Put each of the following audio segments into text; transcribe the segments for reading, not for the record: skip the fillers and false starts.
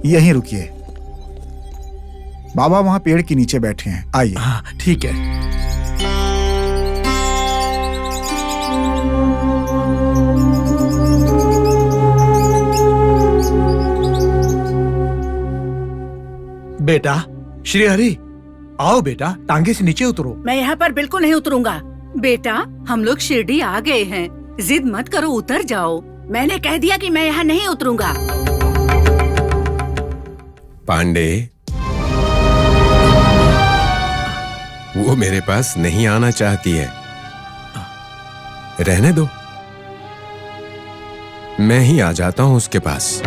यहीं रुकिए। बाबा वहां पेड़ के नीचे बैठे हैं, आइए। हाँ ठीक है। बेटा श्रीहरि, आओ बेटा, टांगे से नीचे उतरो। मैं यहाँ पर बिल्कुल नहीं उतरूंगा। बेटा, हम लोग शिरडी आ गए हैं, जिद मत करो, उतर जाओ। मैंने कह दिया कि मैं यहाँ नहीं उतरूंगा। पांडे, वो मेरे पास नहीं आना चाहती है, रहने दो, मैं ही आ जाता हूं उसके पास।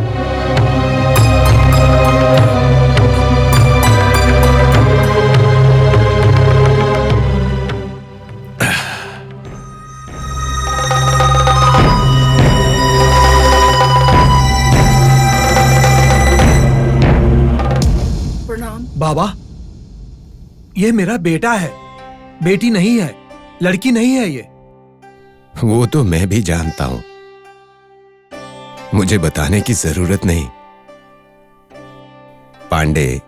बाबा, ये मेरा बेटा है, बेटी नहीं है, लड़की नहीं है ये। वो तो मैं भी जानता हूं, मुझे बताने की जरूरत नहीं। पांडे,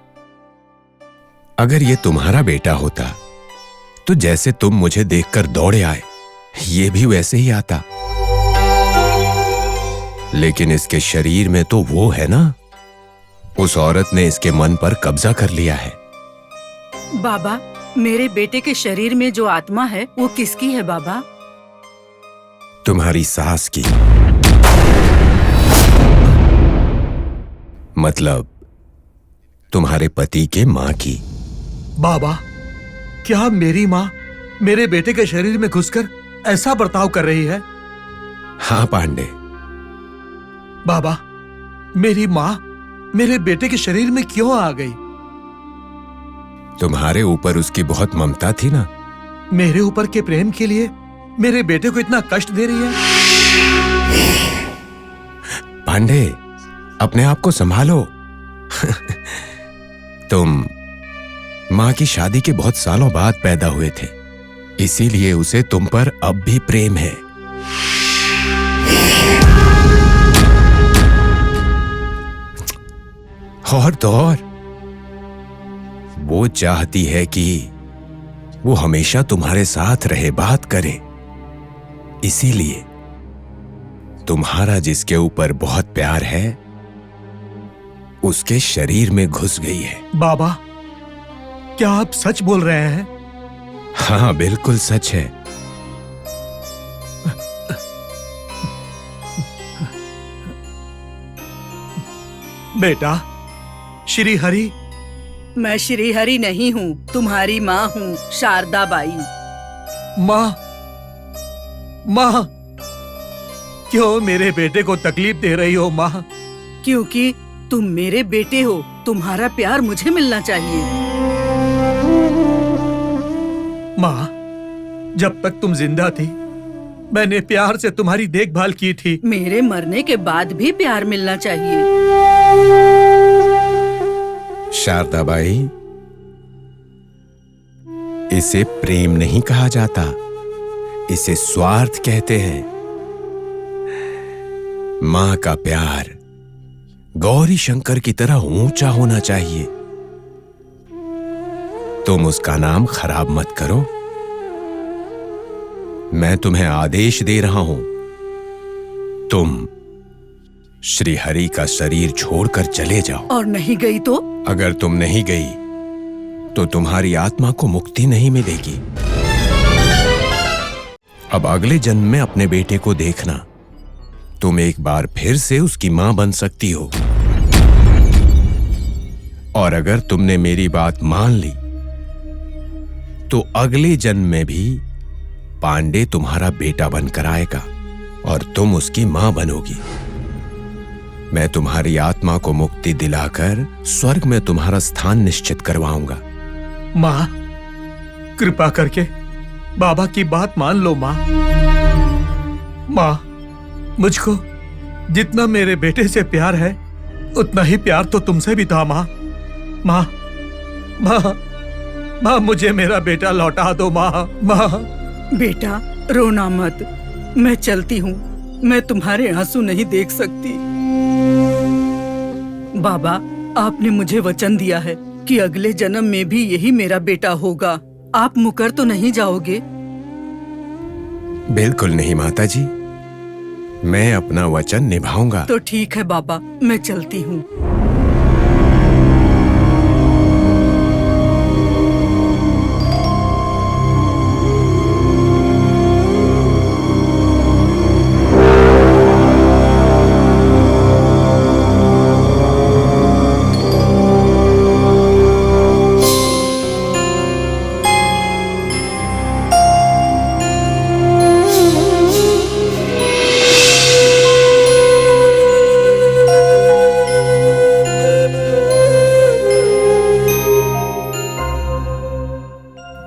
अगर ये तुम्हारा बेटा होता तो जैसे तुम मुझे देखकर दौड़े आए, ये भी वैसे ही आता। लेकिन इसके शरीर में तो वो है ना, उस औरत ने इसके मन पर कब्जा कर लिया है। बाबा, मेरे बेटे के शरीर में जो आत्मा है वो किसकी है बाबा? तुम्हारी सास की। मतलब तुम्हारे पति के मां की। बाबा, क्या मेरी माँ मेरे बेटे के शरीर में घुसकर ऐसा बर्ताव कर रही है? हाँ पांडे। बाबा, मेरी माँ मेरे बेटे के शरीर में क्यों आ गई? तुम्हारे ऊपर उसकी बहुत ममता थी ना। मेरे ऊपर के प्रेम के लिए मेरे बेटे को इतना कष्ट दे रही है? पांडे, अपने आप को संभालो। तुम मां की शादी के बहुत सालों बाद पैदा हुए थे, इसीलिए उसे तुम पर अब भी प्रेम है। और तो और, वो चाहती है कि वो हमेशा तुम्हारे साथ रहे, बात करे। इसीलिए तुम्हारा जिसके ऊपर बहुत प्यार है, उसके शरीर में घुस गई है। बाबा, क्या आप सच बोल रहे हैं? हाँ, बिल्कुल सच है। बेटा, श्री हरि। मैं श्री हरि नहीं हूँ, तुम्हारी माँ हूँ, शारदा बाई। माँ, माँ, क्यों मेरे बेटे को तकलीफ दे रही हो माँ? क्योंकि तुम मेरे बेटे हो, तुम्हारा प्यार मुझे मिलना चाहिए। माँ, जब तक तुम जिंदा थी, मैंने प्यार से तुम्हारी देखभाल की थी। मेरे मरने के बाद भी प्यार मिलना चाहिए। शारदा बाई, इसे प्रेम नहीं कहा जाता, इसे स्वार्थ कहते हैं। मां का प्यार गौरी शंकर की तरह ऊंचा होना चाहिए। तुम उसका नाम खराब मत करो। मैं तुम्हें आदेश दे रहा हूं, तुम श्री हरि का शरीर छोड़कर चले जाओ। और नहीं गई तो? अगर तुम नहीं गई तो तुम्हारी आत्मा को मुक्ति नहीं मिलेगी। अब अगले जन्म में अपने बेटे को देखना, तुम एक बार फिर से उसकी मां बन सकती हो। और अगर तुमने मेरी बात मान ली तो अगले जन्म में भी पांडे तुम्हारा बेटा बनकर आएगा और तुम उसकी मां बनोगी। मैं तुम्हारी आत्मा को मुक्ति दिलाकर स्वर्ग में तुम्हारा स्थान निश्चित करवाऊंगा। माँ, कृपा करके बाबा की बात मान लो माँ। माँ, मुझको जितना मेरे बेटे से प्यार है, उतना ही प्यार तो तुमसे भी था माँ। माँ, माँ, माँ, मुझे मेरा बेटा लौटा दो माँ। माँ, बेटा रोना मत, मैं चलती हूँ, मैं तुम्हारे आंसू नहीं देख सकती। बाबा, आपने मुझे वचन दिया है कि अगले जन्म में भी यही मेरा बेटा होगा। आप मुकर तो नहीं जाओगे? बिल्कुल नहीं माता जी, मैं अपना वचन निभाऊंगा। तो ठीक है बाबा, मैं चलती हूँ।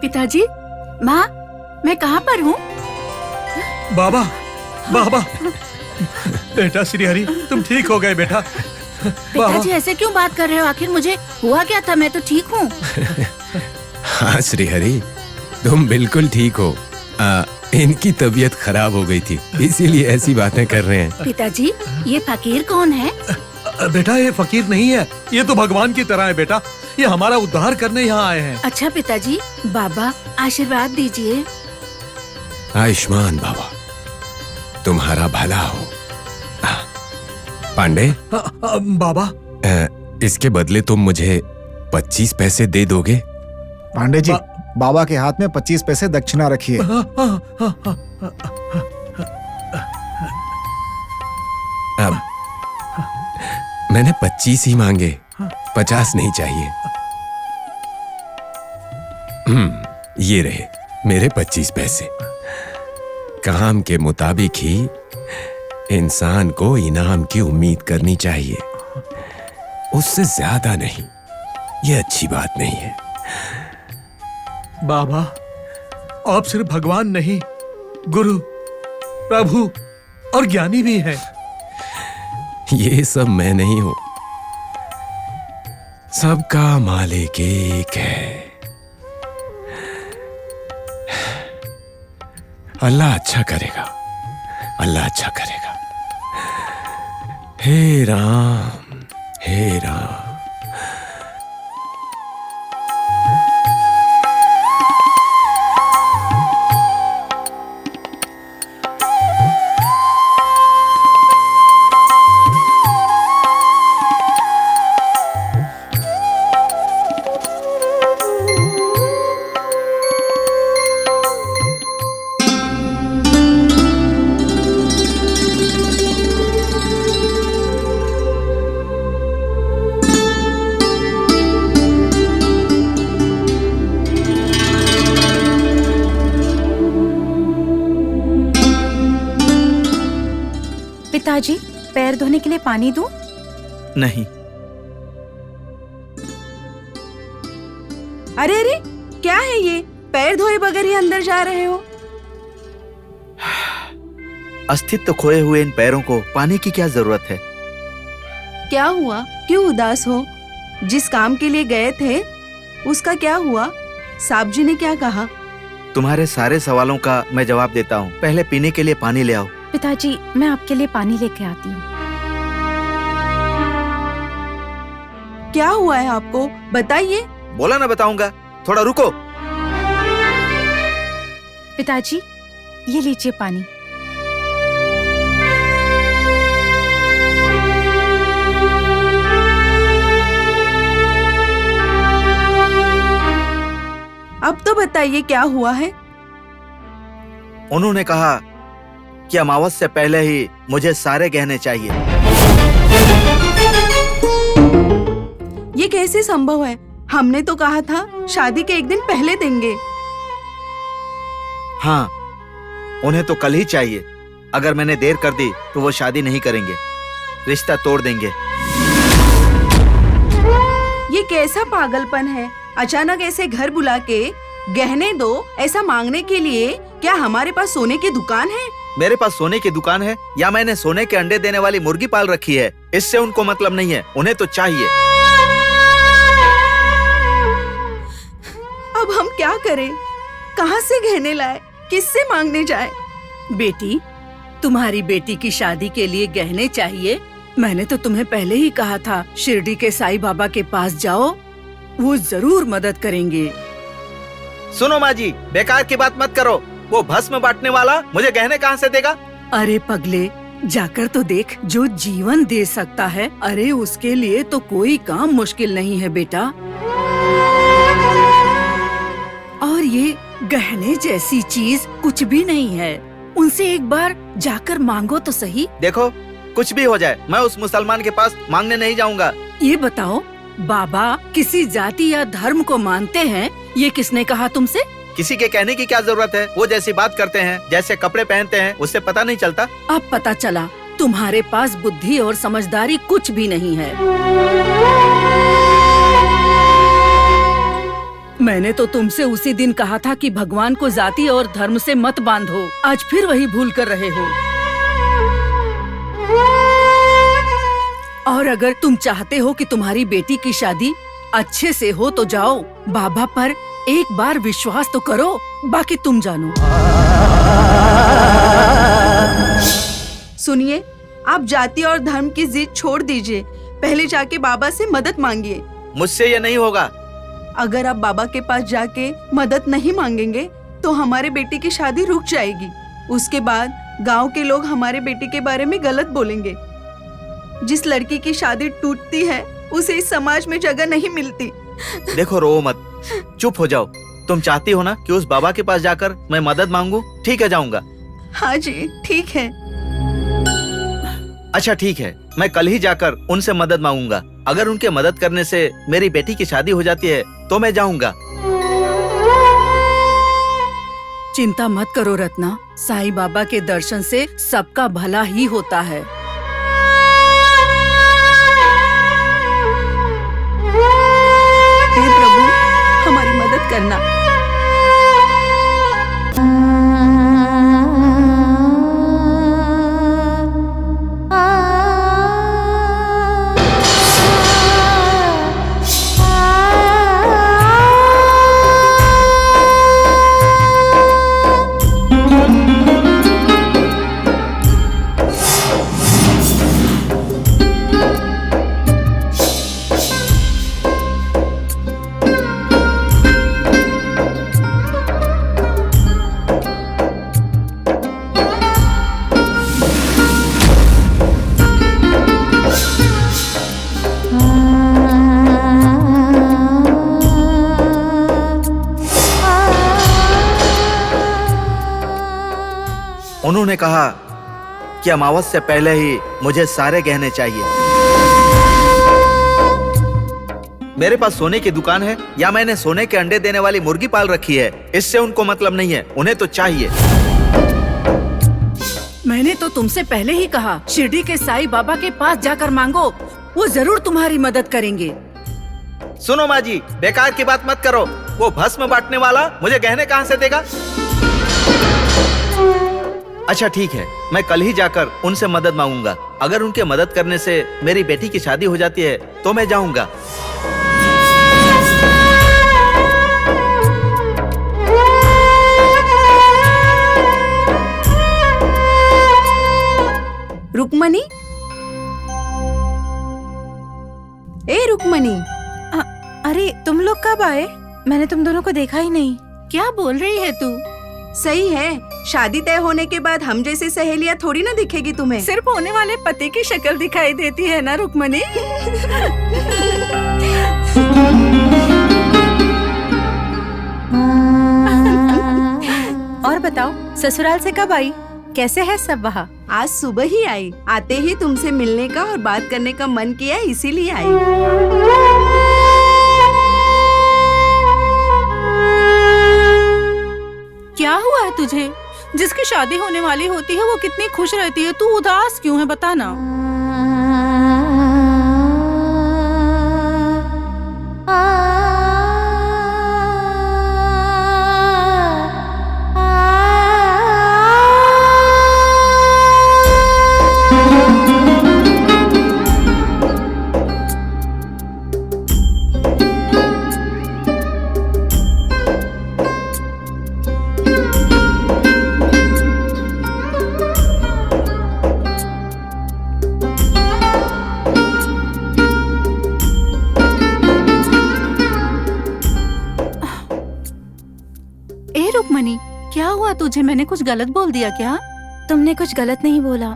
पिताजी, माँ, मैं कहाँ पर हूँ? बाबा, बाबा, बेटा श्रीहरि, तुम ठीक हो गए बेटा। पिताजी ऐसे क्यों बात कर रहे हो? आखिर मुझे हुआ क्या था? मैं तो ठीक हूँ। हाँ श्रीहरि, तुम बिल्कुल ठीक हो। इनकी तबीयत खराब हो गई थी, इसीलिए ऐसी बातें कर रहे हैं। पिताजी, ये फकीर कौन है? बेटा ये फकीर नहीं है, ये तो भगवान की तरह है बेटा। ये हमारा उद्धार करने यहाँ आए हैं। अच्छा पिताजी, बाबा आशीर्वाद दीजिए। आयुष्मान बाबा, तुम्हारा भला हो। पांडे, बाबा, इसके बदले तुम मुझे 25 पैसे दे दोगे? पांडे जी, बाबा के हाथ में 25 पैसे दक्षिणा रखिए। अब मैंने 25 ही मांगे, 50 नहीं चाहिए। ये रहे मेरे 25 पैसे। काम के मुताबिक ही इंसान को इनाम की उम्मीद करनी चाहिए, उससे ज्यादा नहीं। ये अच्छी बात नहीं है। बाबा, आप सिर्फ भगवान नहीं, गुरु, प्रभु और ज्ञानी भी हैं। ये सब मैं नहीं हूं, सबका मालिक एक है। अल्लाह अच्छा करेगा, अल्लाह अच्छा करेगा। हे राम, हे राम। पिताजी, पैर धोने के लिए पानी दूं? नहीं। अरे अरे, क्या है ये? पैर धोए बगैर ही अंदर जा रहे हो? अस्तित्व खोए हुए इन पैरों को पानी की क्या जरूरत है? क्या हुआ? क्यों उदास हो? जिस काम के लिए गए थे उसका क्या हुआ? साहब जी ने क्या कहा? तुम्हारे सारे सवालों का मैं जवाब देता हूँ। पहले पीने के लिए पानी ले आओ। पिताजी, मैं आपके लिए पानी लेके आती हूँ। क्या हुआ है आपको? बताइए। बोला ना बताऊंगा, थोड़ा रुको। पिताजी, ये लीजिए पानी। अब तो बताइए क्या हुआ है? उन्होंने कहा कि अमावस से पहले ही मुझे सारे गहने चाहिए। ये कैसे संभव है? हमने तो कहा था शादी के एक दिन पहले देंगे। हाँ, उन्हें तो कल ही चाहिए। अगर मैंने देर कर दी तो वो शादी नहीं करेंगे, रिश्ता तोड़ देंगे। ये कैसा पागलपन है? अचानक ऐसे घर बुला के गहने दो ऐसा मांगने के लिए क्या हमारे पास सोने की दुकान है? मेरे पास सोने की दुकान है या मैंने सोने के अंडे देने वाली मुर्गी पाल रखी है, इससे उनको मतलब नहीं है। उन्हें तो चाहिए। अब हम क्या करें? कहाँ से गहने लाए? किससे मांगने जाए? बेटी, तुम्हारी बेटी की शादी के लिए गहने चाहिए मैंने तो तुम्हें पहले ही कहा था शिरडी के साईं बाबा के पास जाओ, वो जरूर मदद करेंगे। सुनो माँ जी, बेकार की बात मत करो। वो भस्म बांटने वाला मुझे गहने कहाँ से देगा? अरे पगले, जाकर तो देख, जो जीवन दे सकता है, अरे उसके लिए तो कोई काम मुश्किल नहीं है बेटा। और ये गहने जैसी चीज कुछ भी नहीं है, उनसे एक बार जाकर मांगो तो सही। देखो, कुछ भी हो जाए, मैं उस मुसलमान के पास मांगने नहीं जाऊंगा। ये बताओ, बाबा किसी जाति या धर्म को मानते हैं, ये किसने कहा तुमसे? किसी के कहने की क्या जरूरत है? वो जैसी बात करते हैं, जैसे कपड़े पहनते हैं, उससे पता नहीं चलता? अब पता चला, तुम्हारे पास बुद्धि और समझदारी कुछ भी नहीं है। मैंने तो तुमसे उसी दिन कहा था कि भगवान को जाति और धर्म से मत बांधो, आज फिर वही भूल कर रहे हो। और अगर तुम चाहते हो कि तुम्हारी बेटी की शादी अच्छे से हो तो जाओ, बाबा पर एक बार विश्वास तो करो, बाकी तुम जानो। सुनिए, आप जाति और धर्म की जिद छोड़ दीजिए, पहले जाके बाबा से मदद मांगिए। मुझसे ये नहीं होगा। अगर आप बाबा के पास जाके मदद नहीं मांगेंगे तो हमारे बेटी की शादी रुक जाएगी। उसके बाद गांव के लोग हमारे बेटी के बारे में गलत बोलेंगे। जिस लड़की की शादी टूटती है उसे इस समाज में जगह नहीं मिलती। देखो, रो मत, चुप हो जाओ। तुम चाहती हो ना कि उस बाबा के पास जाकर मैं मदद मांगू? ठीक है, जाऊंगा। हाँ जी, ठीक है। अच्छा ठीक है, मैं कल ही जाकर उनसे मदद मांगूंगा। अगर उनके मदद करने से मेरी बेटी की शादी हो जाती है तो मैं जाऊंगा। चिंता मत करो रत्ना, साईं बाबा के दर्शन से सबका भला ही होता है। हे प्रभु, हमारी मदद करना। उन्होंने कहा कि अमावस से पहले ही मुझे सारे गहने चाहिए। मेरे पास सोने की दुकान है या मैंने सोने के अंडे देने वाली मुर्गी पाल रखी है, इससे उनको मतलब नहीं है, उन्हें तो चाहिए। मैंने तो तुमसे पहले ही कहा, शिरडी के साईं बाबा के पास जाकर मांगो, वो जरूर तुम्हारी मदद करेंगे। सुनो माँ जी, बेकार की बात मत करो। वो भस्म बांटने वाला मुझे गहने कहाँ से देगा? अच्छा ठीक है, मैं कल ही जाकर उनसे मदद मांगूंगा। अगर उनके मदद करने से मेरी बेटी की शादी हो जाती है तो मैं जाऊंगा। रुक्मणी, ए रुक्मणी। अरे तुम लोग कब आए? मैंने तुम दोनों को देखा ही नहीं। क्या बोल रही है तू? सही है, शादी तय होने के बाद हम जैसी सहेलियां थोड़ी ना दिखेगी तुम्हें। सिर्फ होने वाले पति की शक्ल दिखाई देती है ना रुक्मणी। और बताओ, ससुराल से कब आई? कैसे है सब वहाँ? आज सुबह ही आई। आते ही तुमसे मिलने का और बात करने का मन किया, इसीलिए आई। क्या हुआ है तुझे? जिसकी शादी होने वाली होती है वो कितनी खुश रहती है, तू उदास क्यों है, बताना। क्या हुआ तुझे? मैंने कुछ गलत बोल दिया क्या? तुमने कुछ गलत नहीं बोला,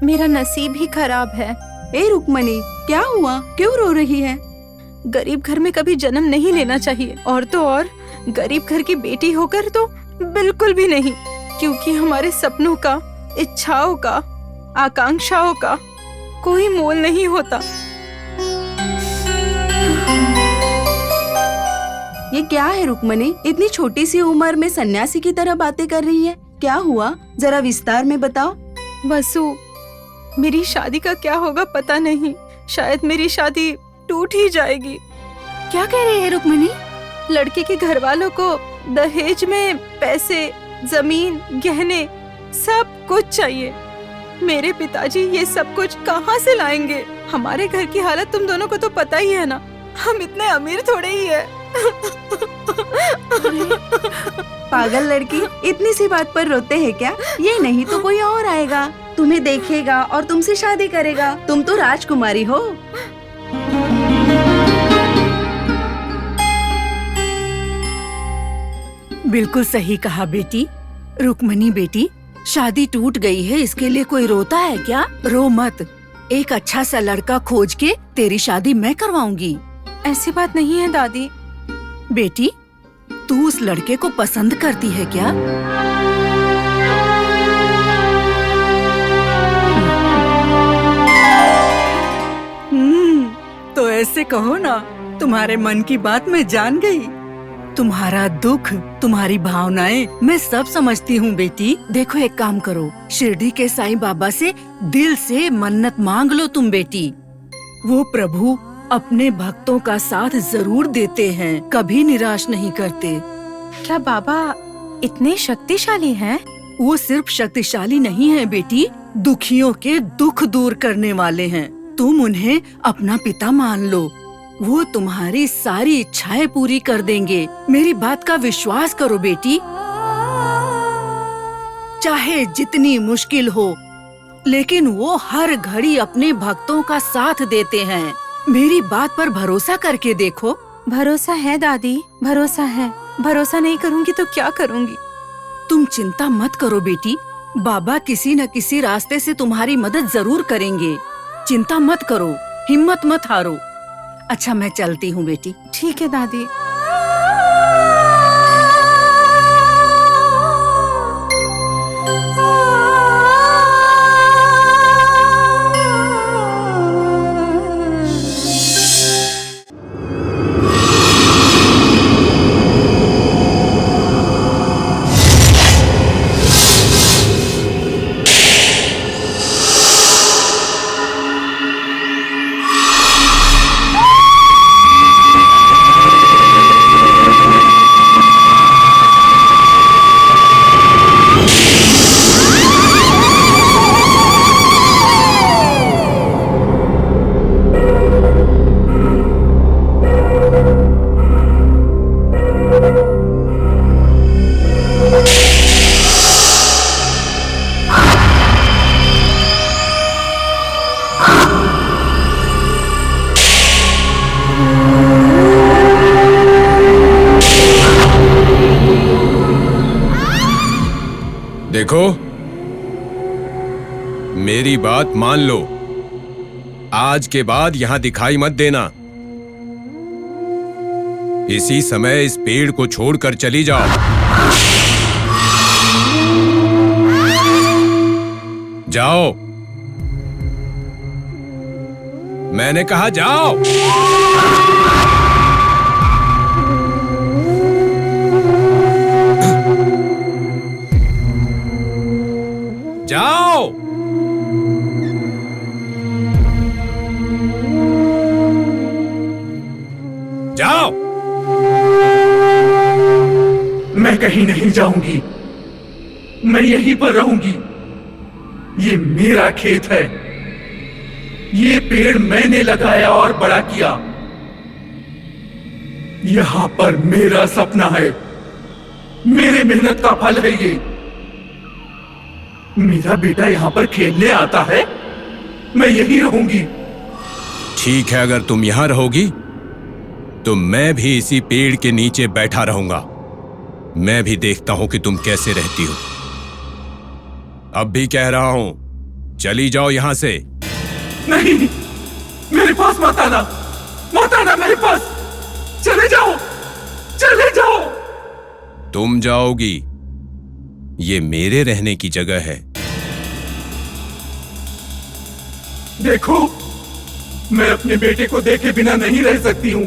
मेरा नसीब ही खराब है। ए रुक्मणी, क्या हुआ? क्यों रो रही है? गरीब घर में कभी जन्म नहीं लेना चाहिए, और तो और गरीब घर की बेटी होकर तो बिल्कुल भी नहीं, क्योंकि हमारे सपनों का, इच्छाओं का, आकांक्षाओं का कोई मोल नहीं होता। ये क्या है रुक्मणी? इतनी छोटी सी उम्र में सन्यासी की तरह बातें कर रही है। क्या हुआ, जरा विस्तार में बताओ। वसु, मेरी शादी का क्या होगा पता नहीं, शायद मेरी शादी टूट ही जाएगी। क्या कह रही है रुक्मिणी? लड़के के घर वालों को दहेज में पैसे, जमीन, गहने सब कुछ चाहिए। मेरे पिताजी ये सब कुछ कहाँ से लाएंगे? हमारे घर की हालत तुम दोनों को तो पता ही है ना, हम इतने अमीर थोड़े ही है। पागल लड़की, इतनी सी बात पर रोते हैं क्या? ये नहीं तो कोई और आएगा, तुम्हें देखेगा और तुमसे शादी करेगा। तुम तो राजकुमारी हो। बिल्कुल सही कहा बेटी। रुक्मिणी बेटी, शादी टूट गई है, इसके लिए कोई रोता है क्या? रो मत, एक अच्छा सा लड़का खोज के तेरी शादी मैं करवाऊंगी। ऐसी बात नहीं है दादी। बेटी, तू उस लड़के को पसंद करती है क्या? तो ऐसे कहो ना, तुम्हारे मन की बात मैं जान गई। तुम्हारा दुख, तुम्हारी भावनाएं मैं सब समझती हूँ बेटी। देखो, एक काम करो, शिरडी के साईं बाबा से दिल से मन्नत मांग लो तुम बेटी। वो प्रभु अपने भक्तों का साथ जरूर देते हैं, कभी निराश नहीं करते। क्या बाबा इतने शक्तिशाली हैं? वो सिर्फ शक्तिशाली नहीं है बेटी, दुखियों के दुख दूर करने वाले हैं। तुम उन्हें अपना पिता मान लो, वो तुम्हारी सारी इच्छाएं पूरी कर देंगे। मेरी बात का विश्वास करो बेटी। चाहे जितनी मुश्किल हो, लेकिन वो हर घड़ी अपने भक्तों का साथ देते हैं। मेरी बात पर भरोसा करके देखो। भरोसा है दादी, भरोसा है। भरोसा नहीं करूंगी तो क्या करूंगी? तुम चिंता मत करो बेटी, बाबा किसी न किसी रास्ते से तुम्हारी मदद जरूर करेंगे। चिंता मत करो, हिम्मत मत हारो। अच्छा, मैं चलती हूँ बेटी। ठीक है दादी। देखो, मेरी बात मान लो, आज के बाद यहां दिखाई मत देना। इसी समय इस पेड़ को छोड़कर चली जाओ। जाओ, मैंने कहा जाओ। जाओ। जाओ। मैं कहीं नहीं जाऊंगी, मैं यहीं पर रहूंगी। ये मेरा खेत है, ये पेड़ मैंने लगाया और बड़ा किया। यहां पर मेरा सपना है, मेरे मेहनत का फल है ये। मेरा बेटा यहाँ पर खेलने आता है, मैं यहीं रहूंगी। ठीक है, अगर तुम यहां रहोगी तो मैं भी इसी पेड़ के नीचे बैठा रहूंगा। मैं भी देखता हूं कि तुम कैसे रहती हो। अब भी कह रहा हूं, चली जाओ यहां से। नहीं, मेरे पास मत आना मेरे पास। चले जाओ, चले जाओ। तुम जाओगी, ये मेरे रहने की जगह है। देखो, मैं अपने बेटे को देखे बिना नहीं रह सकती हूँ।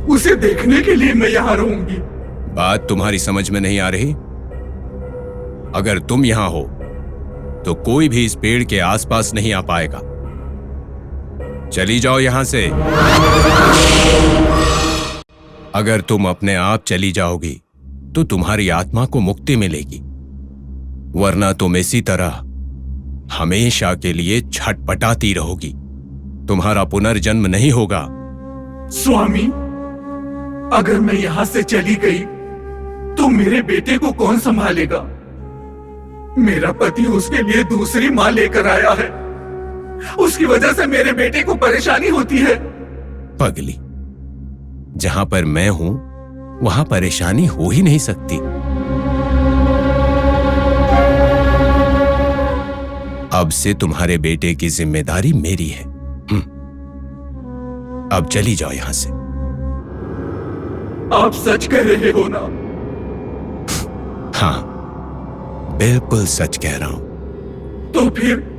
उसे देखने के लिए मैं यहाँ रहूंगी। बात तुम्हारी समझ में नहीं आ रही? अगर तुम यहां हो तो कोई भी इस पेड़ के आसपास नहीं आ पाएगा। चली जाओ यहां से। अगर तुम अपने आप चली जाओगी तो तुम्हारी आत्मा को मुक्ति मिलेगी, वरना तुम इसी तरह हमेशा के लिए छटपटाती रहोगी। तुम्हारा पुनर्जन्म नहीं होगा। स्वामी, अगर मैं यहाँ से चली गई तो मेरे बेटे को कौन संभालेगा? मेरा पति उसके लिए दूसरी माँ लेकर आया है। उसकी वजह से मेरे बेटे को परेशानी होती है। पगली, जहां पर मैं हूं वहां परेशानी हो ही नहीं सकती। अब से तुम्हारे बेटे की जिम्मेदारी मेरी है। अब चली जाओ यहां से। आप सच कह रहे हो ना? हाँ, बिल्कुल सच कह रहा हूं। तो फिर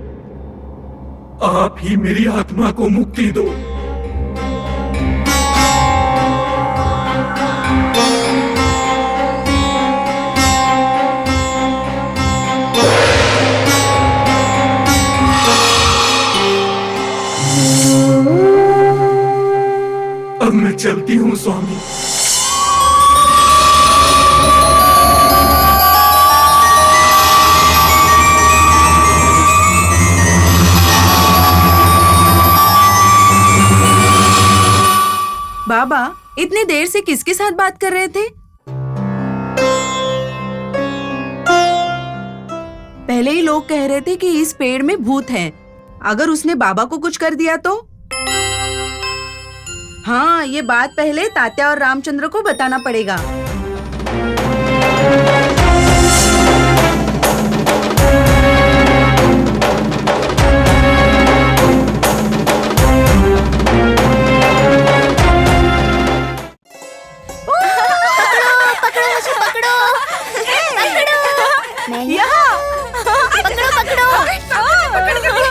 आप ही मेरी आत्मा को मुक्ति दो। अब मैं चलती हूँ स्वामी। बाबा, इतनी देर से किसके साथ बात कर रहे थे? पहले ही लोग कह रहे थे कि इस पेड़ में भूत है। अगर उसने बाबा को कुछ कर दिया तो? हाँ, ये बात पहले तात्या और रामचंद्र को बताना पड़ेगा।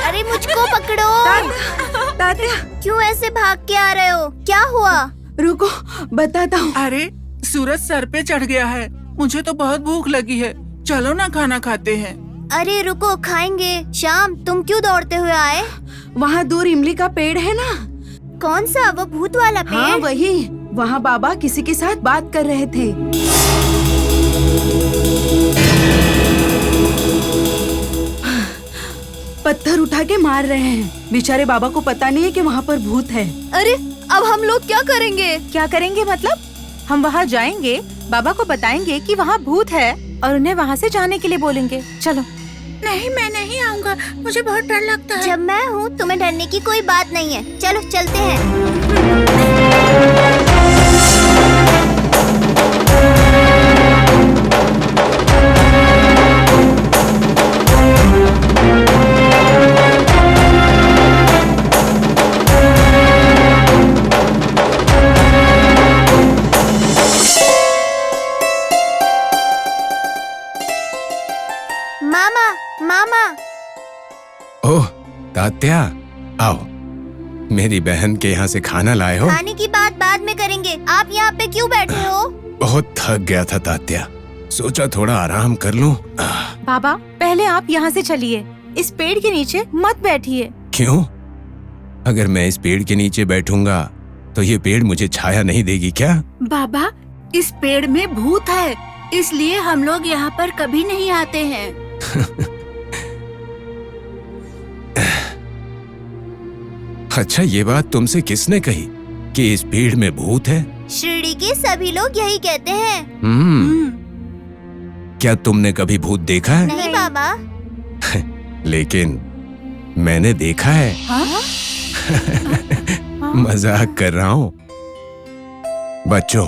अरे मुझको पकड़ो। तात्या, क्यों ऐसे भाग के आ रहे हो? क्या हुआ? रुको, बताता हूँ। अरे सूरज सर पे चढ़ गया है। मुझे तो बहुत भूख लगी है। चलो ना, खाना खाते हैं। अरे रुको, खाएंगे। श्याम, तुम क्यों दौड़ते हुए आए? वहाँ दूर इमली का पेड़ है ना? कौन सा? वो भूत वाला पेड़? हाँ, वही। वहाँ बाबा किसी के साथ बात कर रहे थे। पत्थर उठा के मार रहे हैं। बेचारे बाबा को पता नहीं है कि वहाँ पर भूत है। अरे अब हम लोग क्या करेंगे? क्या करेंगे मतलब? हम वहाँ जाएंगे, बाबा को बताएंगे कि वहाँ भूत है और उन्हें वहाँ से जाने के लिए बोलेंगे। चलो। नहीं, मैं नहीं आऊँगा। मुझे बहुत डर लगता है। जब मैं हूँ तुम्हें डरने की कोई बात नहीं है। चलो चलते हैं। मामा, मामा। ओह तात्या, आओ। मेरी बहन के यहाँ से खाना लाए हो? खाने की बात बाद में करेंगे। आप यहाँ पे क्यों बैठे हो? बहुत थक गया था तात्या, सोचा थोड़ा आराम कर लूं। बाबा, पहले आप यहाँ से चलिए। इस पेड़ के नीचे मत बैठिए। क्यों? अगर मैं इस पेड़ के नीचे बैठूंगा तो ये पेड़ मुझे छाया नहीं देगी क्या? बाबा, इस पेड़ में भूत है, इसलिए हम लोग यहाँ पर कभी नहीं आते हैं। अच्छा, ये बात तुमसे किसने कही कि इस पेड़ में भूत है? शिरडी के सभी लोग यही कहते हैं। क्या तुमने कभी भूत देखा है? नहीं बाबा। लेकिन मैंने देखा है। मजाक कर रहा हूँ। बच्चों,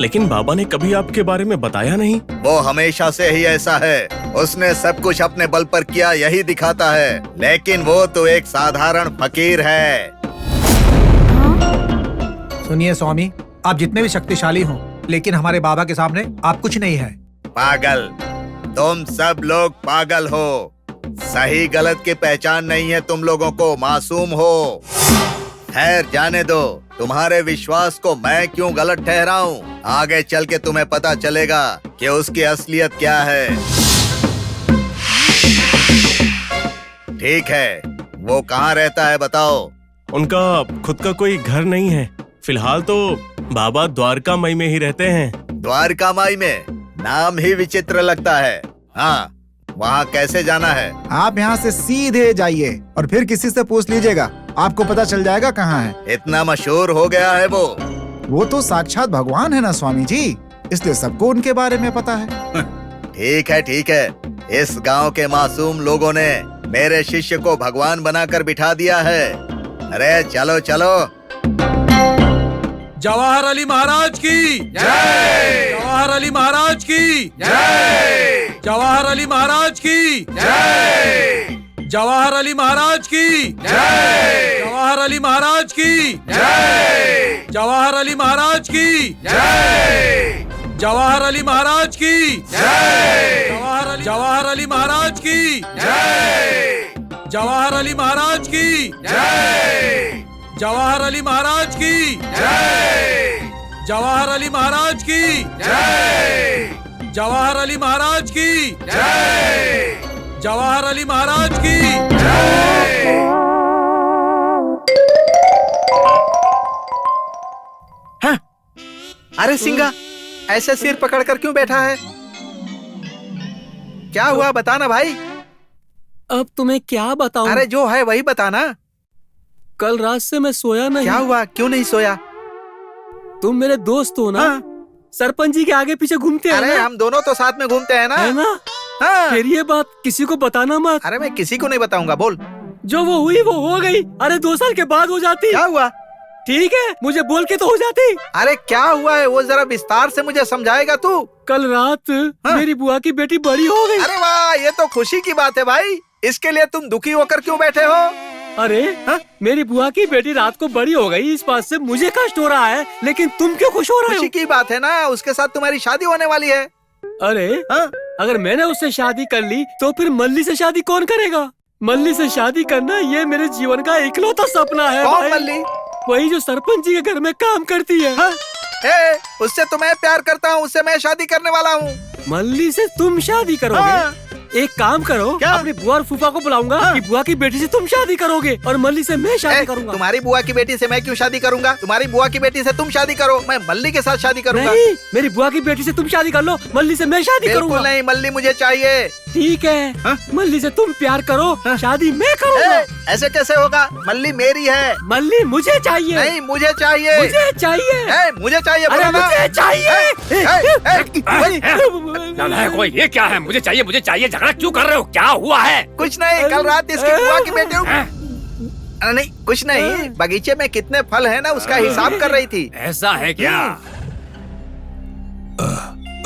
लेकिन बाबा ने कभी आपके बारे में बताया नहीं। वो हमेशा से ही ऐसा है। उसने सब कुछ अपने बल पर किया, यही दिखाता है। लेकिन वो तो एक साधारण फकीर है। सुनिए स्वामी, आप जितने भी शक्तिशाली हो, लेकिन हमारे बाबा के सामने आप कुछ नहीं है। पागल, तुम सब लोग पागल हो। सही गलत की पहचान नहीं है तुम लोगों को, मासूम हो। खैर जाने दो, तुम्हारे विश्वास को मैं क्यों गलत ठहराऊं। आगे चल के तुम्हें पता चलेगा कि उसकी असलियत क्या है। ठीक है, वो कहाँ रहता है बताओ। उनका खुद का कोई घर नहीं है। फिलहाल तो बाबा द्वारका माई में ही रहते हैं। द्वारका माई में? नाम ही विचित्र लगता है। हाँ, वहाँ कैसे जाना है? आप यहाँ से सीधे जाइए और फिर किसी से पूछ लीजिएगा, आपको पता चल जाएगा कहाँ है। इतना मशहूर हो गया है वो तो साक्षात भगवान है ना स्वामी जी, इसलिए सबको उनके बारे में पता है। ठीक है। इस गांव के मासूम लोगों ने मेरे शिष्य को भगवान बनाकर बिठा दिया है। अरे चलो चलो। जवाहर अली महाराज की जय। जवाहर अली महाराज की जय। जवाहर अली महाराज की जय। जवाहर अली महाराज की जय। जवाहर अली महाराज की जय। जवाहर अली महाराज की जय। जवाहर अली महाराज की जय। जवाहर अली महाराज की जय। जवाहर अली महाराज की जय। जवाहर अली महाराज की जय। जवाहर अली महाराज की जय। जवाहर अली महाराज की जय। जवाहर अली महाराज की जय। हाँ? अरे सिंगा, ऐसे सिर पकड़कर क्यों बैठा है? क्या हुआ, बताना भाई। अब तुम्हें क्या बताऊं? अरे जो है वही बताना। कल रात से मैं सोया नहीं। क्या हुआ, क्यों नहीं सोया? तुम मेरे दोस्त हो ना? हाँ। सरपंच जी के आगे पीछे घूमते हैं। अरे हम दोनों तो साथ में घूमते हैं ना? है ना? हाँ। फिर ये बात किसी को बताना मत। अरे मैं किसी को नहीं बताऊंगा, बोल। जो वो हुई वो हो गई। अरे 2 साल के बाद हो जाती। क्या हुआ? ठीक है, मुझे बोल के तो हो जाती। अरे क्या हुआ है वो जरा विस्तार से मुझे समझाएगा तू? कल रात मेरी बुआ की बेटी बड़ी हो गई। अरे वाह, ये तो खुशी की बात है भाई। इसके लिए तुम दुखी होकर क्यों बैठे हो? अरे मेरी बुआ की बेटी रात को बड़ी हो गई, इस बात से मुझे कष्ट हो रहा है, लेकिन तुम क्यों खुश हो रहे हो? खुशी की बात है ना, उसके साथ तुम्हारी शादी होने वाली है। अरे अगर मैंने उससे शादी कर ली तो फिर मल्ली से शादी कौन करेगा? मल्ली से शादी करना ये मेरे जीवन का इकलौता सपना है। कौन मल्ली? वही जो सरपंच जी के घर में काम करती है। उससे तो मैं प्यार करता हूँ, उससे मैं शादी करने वाला हूँ। मल्ली से तुम शादी करोगे? एक काम करो, अपनी बुआ और फूफा को बुलाऊंगा कि बुआ की बेटी से तुम शादी करोगे और मल्ली से मैं शादी करूंगा। तुम्हारी बुआ की बेटी से मैं क्यों शादी करूंगा? तुम्हारी बुआ की बेटी से तुम शादी करो, मैं मल्ली के साथ शादी करूंगा। नहीं, मेरी बुआ की बेटी से तुम शादी कर लो, मल्ली से मैं शादी करूंगा। नहीं, मल्ली मुझे चाहिए। ठीक है, मल्ली से तुम प्यार करो, शादी मैं करूंगा। ऐसे कैसे होगा? मल्ली मेरी है। मल्ली मुझे चाहिए। नहीं, मुझे चाहिए। मुझे चाहिए। मुझे चाहिए। अरे मुझे चाहिए। ये क्या है? मुझे चाहिए, मुझे चाहिए। झगड़ा क्यों कर रहे हो? क्या हुआ है? कुछ नहीं, कल रात इसकी बुआ की बेटी। नहीं कुछ नहीं, बगीचे में कितने फल हैं ना, उसका हिसाब कर रही थी। ऐसा है क्या?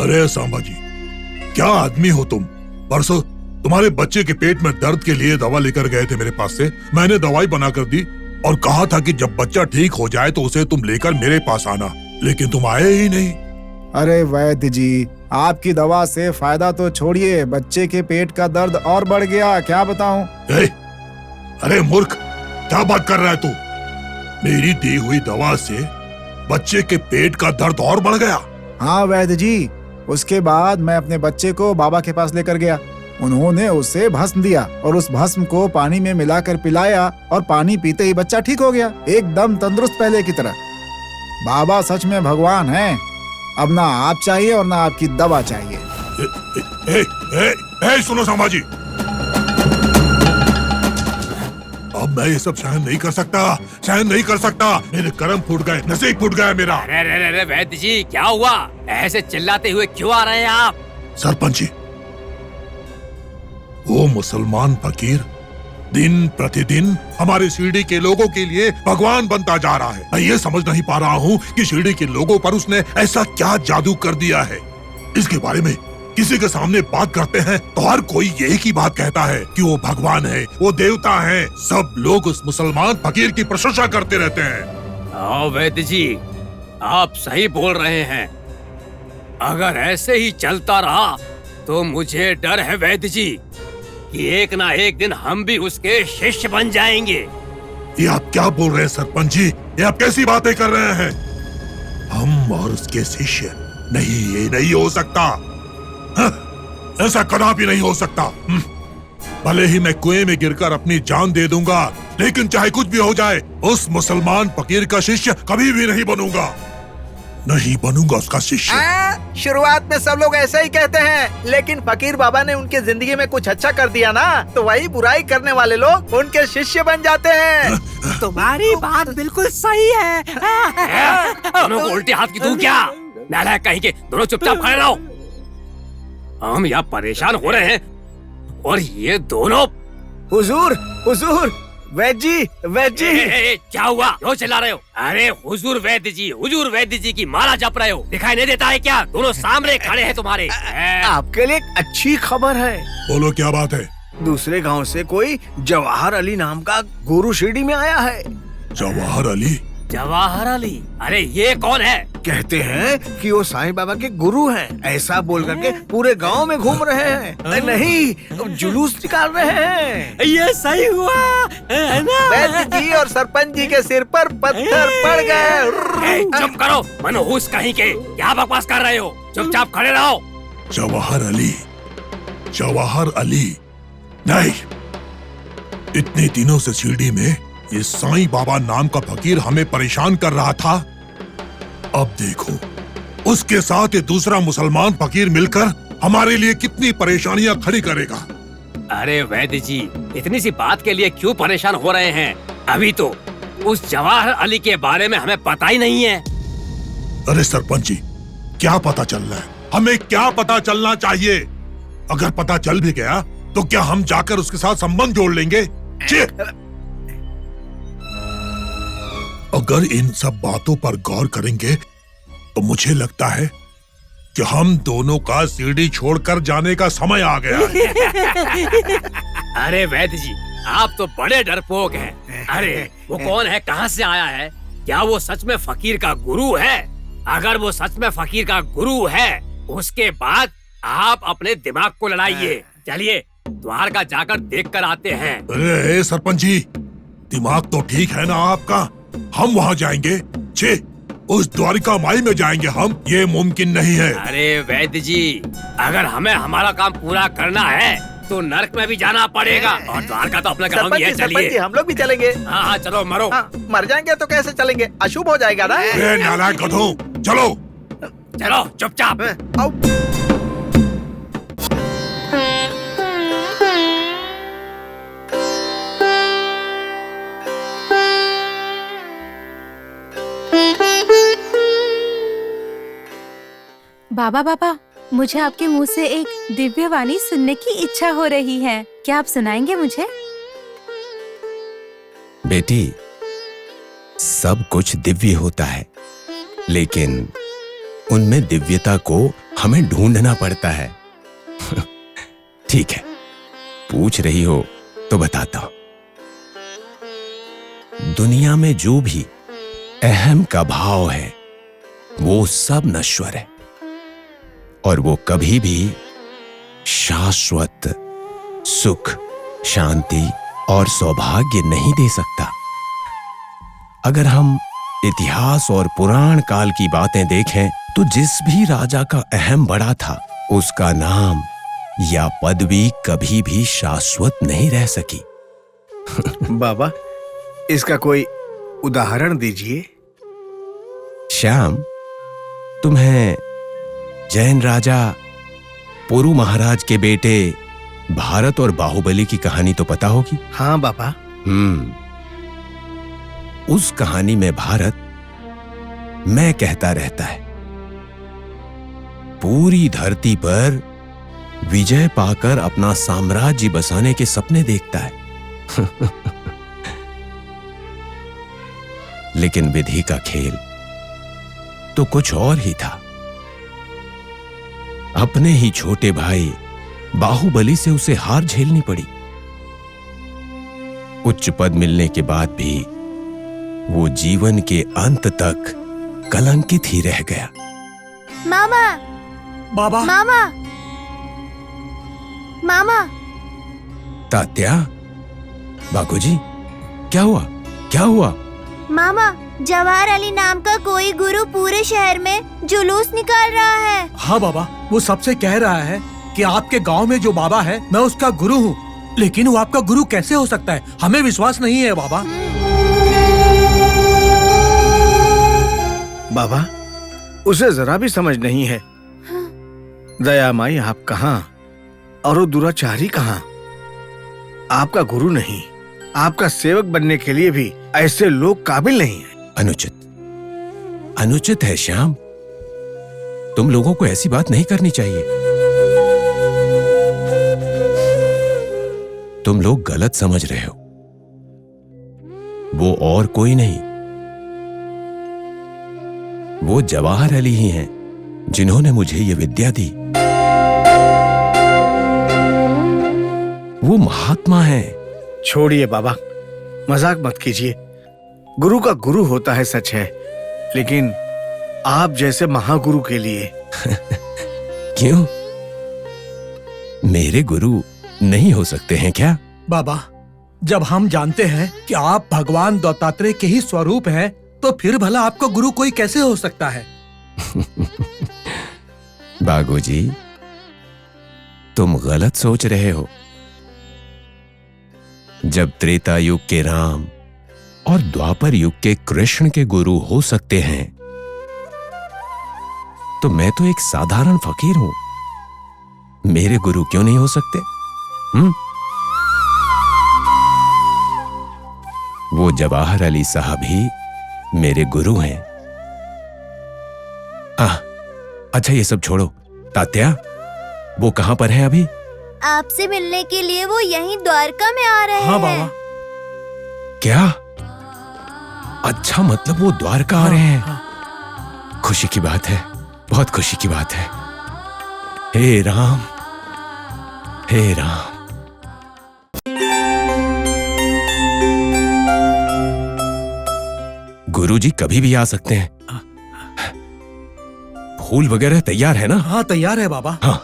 अरे सांबा जी, क्या आदमी हो तुम? परसों तुम्हारे बच्चे के पेट में दर्द के लिए दवा लेकर गए थे मेरे पास से। मैंने दवाई बनाकर दी और कहा था कि जब बच्चा ठीक हो जाए तो उसे तुम लेकर मेरे पास आना, लेकिन तुम आए ही नहीं। अरे वैद्य जी, आपकी दवा से फायदा तो छोड़िए, बच्चे के पेट का दर्द और बढ़ गया। क्या बताऊं? अरे मूर्ख, क्या बात कर रहा है तू? मेरी दी हुई दवा से बच्चे के पेट का दर्द और बढ़ गया? हाँ वैद्य जी, उसके बाद मैं अपने बच्चे को बाबा के पास लेकर गया। उन्होंने उसे भस्म दिया और उस भस्म को पानी में मिलाकर पिलाया और पानी पीते ही बच्चा ठीक हो गया, एकदम तंदुरुस्त पहले की तरह। बाबा सच में भगवान हैं। अब ना आप चाहिए और ना आपकी दवा चाहिए। सुनो सांबा जी, अब मैं ये सब सहन नहीं कर सकता, मेरे कर्म फूट गए, नसीब फूट गया मेरा। अरे वैद्य जी, क्या हुआ? ऐसे चिल्लाते हुए क्यों आ रहे हैं आप? सरपंच जी, वो मुसलमान फकीर दिन प्रतिदिन हमारे शिरडी के लोगों के लिए भगवान बनता जा रहा है। मैं ये समझ नहीं पा रहा हूँ कि शिरडी के लोगों पर उसने ऐसा क्या जादू कर दिया है। इसके बारे में किसी के सामने बात करते हैं तो हर कोई यही की बात कहता है कि वो भगवान है, वो देवता है। सब लोग उस मुसलमान फकीर की प्रशंसा करते रहते हैं। वैद्य जी, आप सही बोल रहे हैं। अगर ऐसे ही चलता रहा तो मुझे डर है वैद्य जी कि एक ना एक दिन हम भी उसके शिष्य बन जाएंगे। ये आप क्या बोल रहे हैं सरपंच जी? ये आप कैसी बातें कर रहे हैं? हम और उसके शिष्य? नहीं, ये नहीं हो सकता। ऐसा कदापि नहीं हो सकता। भले ही मैं कुएं में गिरकर अपनी जान दे दूंगा, लेकिन चाहे कुछ भी हो जाए उस मुसलमान फकीर का शिष्य कभी भी नहीं बनूंगा। नहीं बनूंगा उसका शिष्य। शुरुआत में सब लोग ऐसा ही कहते हैं, लेकिन फकीर बाबा ने उनके जिंदगी में कुछ अच्छा कर दिया ना, तो वही बुराई करने वाले लोग उनके शिष्य बन जाते हैं। तुम्हारी बात बिल्कुल सही है। दोनों को उल्टे हाथ की तू क्या? नालायक कहीं के, दोनों चुपचाप खड़े रहो। हम यहाँ परेशान हो रहे हैं और ये दोनों। हुजूर, हुजूर, वैद्य जी, वैद्य जी। क्या हुआ? क्यों चिल्ला रहे हो? अरे हुजूर वैद्य जी की माला जप रहे हो, दिखाई नहीं देता है क्या? दोनों सामने खड़े हैं तुम्हारे। आपके लिए एक अच्छी खबर है। बोलो, क्या बात है? दूसरे गांव से कोई जवाहर अली नाम का गुरु शिरडी में आया है। जवाहर अली? जवाहर अली? अरे ये कौन है? कहते हैं कि वो साईं बाबा के गुरु हैं। ऐसा बोल करके पूरे गांव में घूम रहे हैं। नहीं, जुलूस निकाल रहे हैं। ये सही हुआ है ना? वैद्य जी और सरपंच जी के सिर पर पत्थर पड़ गए। चुप करो, मनहूस कहीं के, क्या बकवास कर रहे हो? चुपचाप खड़े रहो। जवाहर अली? जवाहर अली नहीं। इतने दिनों से शिरडी में ये साईं बाबा नाम का फकीर हमें परेशान कर रहा था। अब देखो, उसके साथ ये दूसरा मुसलमान फकीर मिलकर हमारे लिए कितनी परेशानियां खड़ी करेगा। अरे वैद्य जी, इतनी सी बात के लिए क्यों परेशान हो रहे हैं? अभी तो उस जवाहर अली के बारे में हमें पता ही नहीं है। अरे सरपंच जी, क्या पता चल रहा है? हमें क्या पता चलना चाहिए? अगर पता चल भी गया तो क्या हम जाकर उसके साथ संबंध जोड़ लेंगे? अगर इन सब बातों पर गौर करेंगे तो मुझे लगता है कि हम दोनों का शिरडी छोड़कर जाने का समय आ गया है। अरे वैद्य जी, आप तो बड़े डरपोक हैं। अरे वो कौन है, कहाँ से आया है? क्या वो सच में फकीर का गुरु है? अगर वो सच में फकीर का गुरु है, उसके बाद आप अपने दिमाग को लड़ाइए। चलिए द्वारका जाकर देख कर आते हैं। अरे सरपंच जी, दिमाग तो ठीक है ना आपका? हम वहाँ जाएंगे? छे, उस द्वारिका माई में जाएंगे हम? ये मुमकिन नहीं है। अरे वैद्य जी, अगर हमें हमारा काम पूरा करना है तो नरक में भी जाना पड़ेगा, और द्वारका तो अपना काम ही है। चलिए हम लोग भी चलेंगे। हाँ, चलो मरो। मर जाएंगे तो कैसे चलेंगे? अशुभ हो जाएगा ना। नालायक गधों, चलो चलो चुपचाप। बाबा बाबा, मुझे आपके मुंह से एक दिव्य वाणी सुनने की इच्छा हो रही है। क्या आप सुनाएंगे मुझे? बेटी, सब कुछ दिव्य होता है, लेकिन उनमें दिव्यता को हमें ढूंढना पड़ता है। ठीक है, पूछ रही हो तो बताता हूं। दुनिया में जो भी अहम का भाव है वो सब नश्वर है, और वो कभी भी शाश्वत सुख, शांति और सौभाग्य नहीं दे सकता। अगर हम इतिहास और पुराण काल की बातें देखें तो जिस भी राजा का अहम बड़ा था, उसका नाम या पदवी कभी भी शाश्वत नहीं रह सकी। बाबा, इसका कोई उदाहरण दीजिए। श्याम, तुम्हें जैन राजा पुरु महाराज के बेटे भारत और बाहुबली की कहानी तो पता होगी? हाँ बाबा। उस कहानी में भारत मैं कहता रहता है, पूरी धरती पर विजय पाकर अपना साम्राज्य बसाने के सपने देखता है। लेकिन विधि का खेल तो कुछ और ही था। अपने ही छोटे भाई बाहुबली से उसे हार झेलनी पड़ी। उच्च पद मिलने के बाद भी वो जीवन के अंत तक कलंकित ही रह गया। मामा, बाबा, मामा, मामा। तात्या, बागोजी, क्या हुआ? क्या हुआ? मामा, जवाहर अली नाम का कोई गुरु पूरे शहर में जुलूस निकाल रहा है। हाँ बाबा, वो सबसे कह रहा है कि आपके गांव में जो बाबा है मैं उसका गुरु हूँ, लेकिन वो आपका गुरु कैसे हो सकता है? हमें विश्वास नहीं है बाबा। बाबा, उसे जरा भी समझ नहीं है। दया माई आप कहाँ और वो दुराचारी कहाँ? आपका गुरु नहीं, आपका सेवक बनने के लिए भी ऐसे लोग काबिल नहीं है। अनुचित है श्याम। तुम लोगों को ऐसी बात नहीं करनी चाहिए। तुम लोग गलत समझ रहे हो। वो और कोई नहीं, वो जवाहर अली ही हैं, जिन्होंने मुझे ये विद्या दी। वो महात्मा हैं। छोड़िए बाबा, मजाक मत कीजिए। गुरु का गुरु होता है, सच है, लेकिन आप जैसे महागुरु के लिए क्यों? मेरे गुरु नहीं हो सकते हैं क्या? बाबा, जब हम जानते हैं कि आप भगवान दत्तात्रेय के ही स्वरूप हैं, तो फिर भला आपका गुरु कोई कैसे हो सकता है? बागोजी, तुम गलत सोच रहे हो। जब त्रेता युग के राम और द्वापर युग के कृष्ण के गुरु हो सकते हैं, तो मैं तो एक साधारण फकीर हूं। मेरे गुरु क्यों नहीं हो सकते? वो जवाहर अली साहब ही मेरे गुरु हैं। अच्छा, ये सब छोड़ो। तात्या, वो कहां पर है अभी? आपसे मिलने के लिए वो यहीं द्वारका में आ रहे हाँ हैं। बाबा। क्या? अच्छा, मतलब वो द्वारका आ रहे हैं। खुशी की बात है, बहुत खुशी की बात है। हे राम, हे राम। गुरुजी कभी भी आ सकते हैं। फूल वगैरह तैयार है ना? हाँ, तैयार है बाबा। हाँ।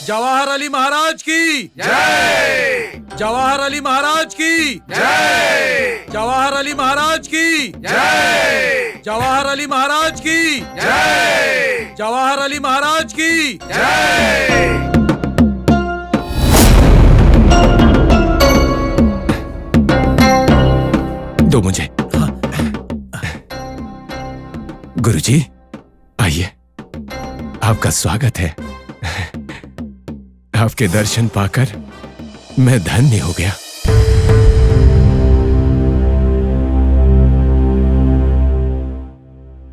जवाहर अली महाराज की जय। जवाहर अली महाराज की जय। जवाहर अली महाराज की जय। जवाहर अली महाराज की जय। जवाहर अली महाराज की जय। दो मुझे। गुरुजी, आइए, आपका स्वागत है। आपके दर्शन पाकर मैं धन्य हो गया।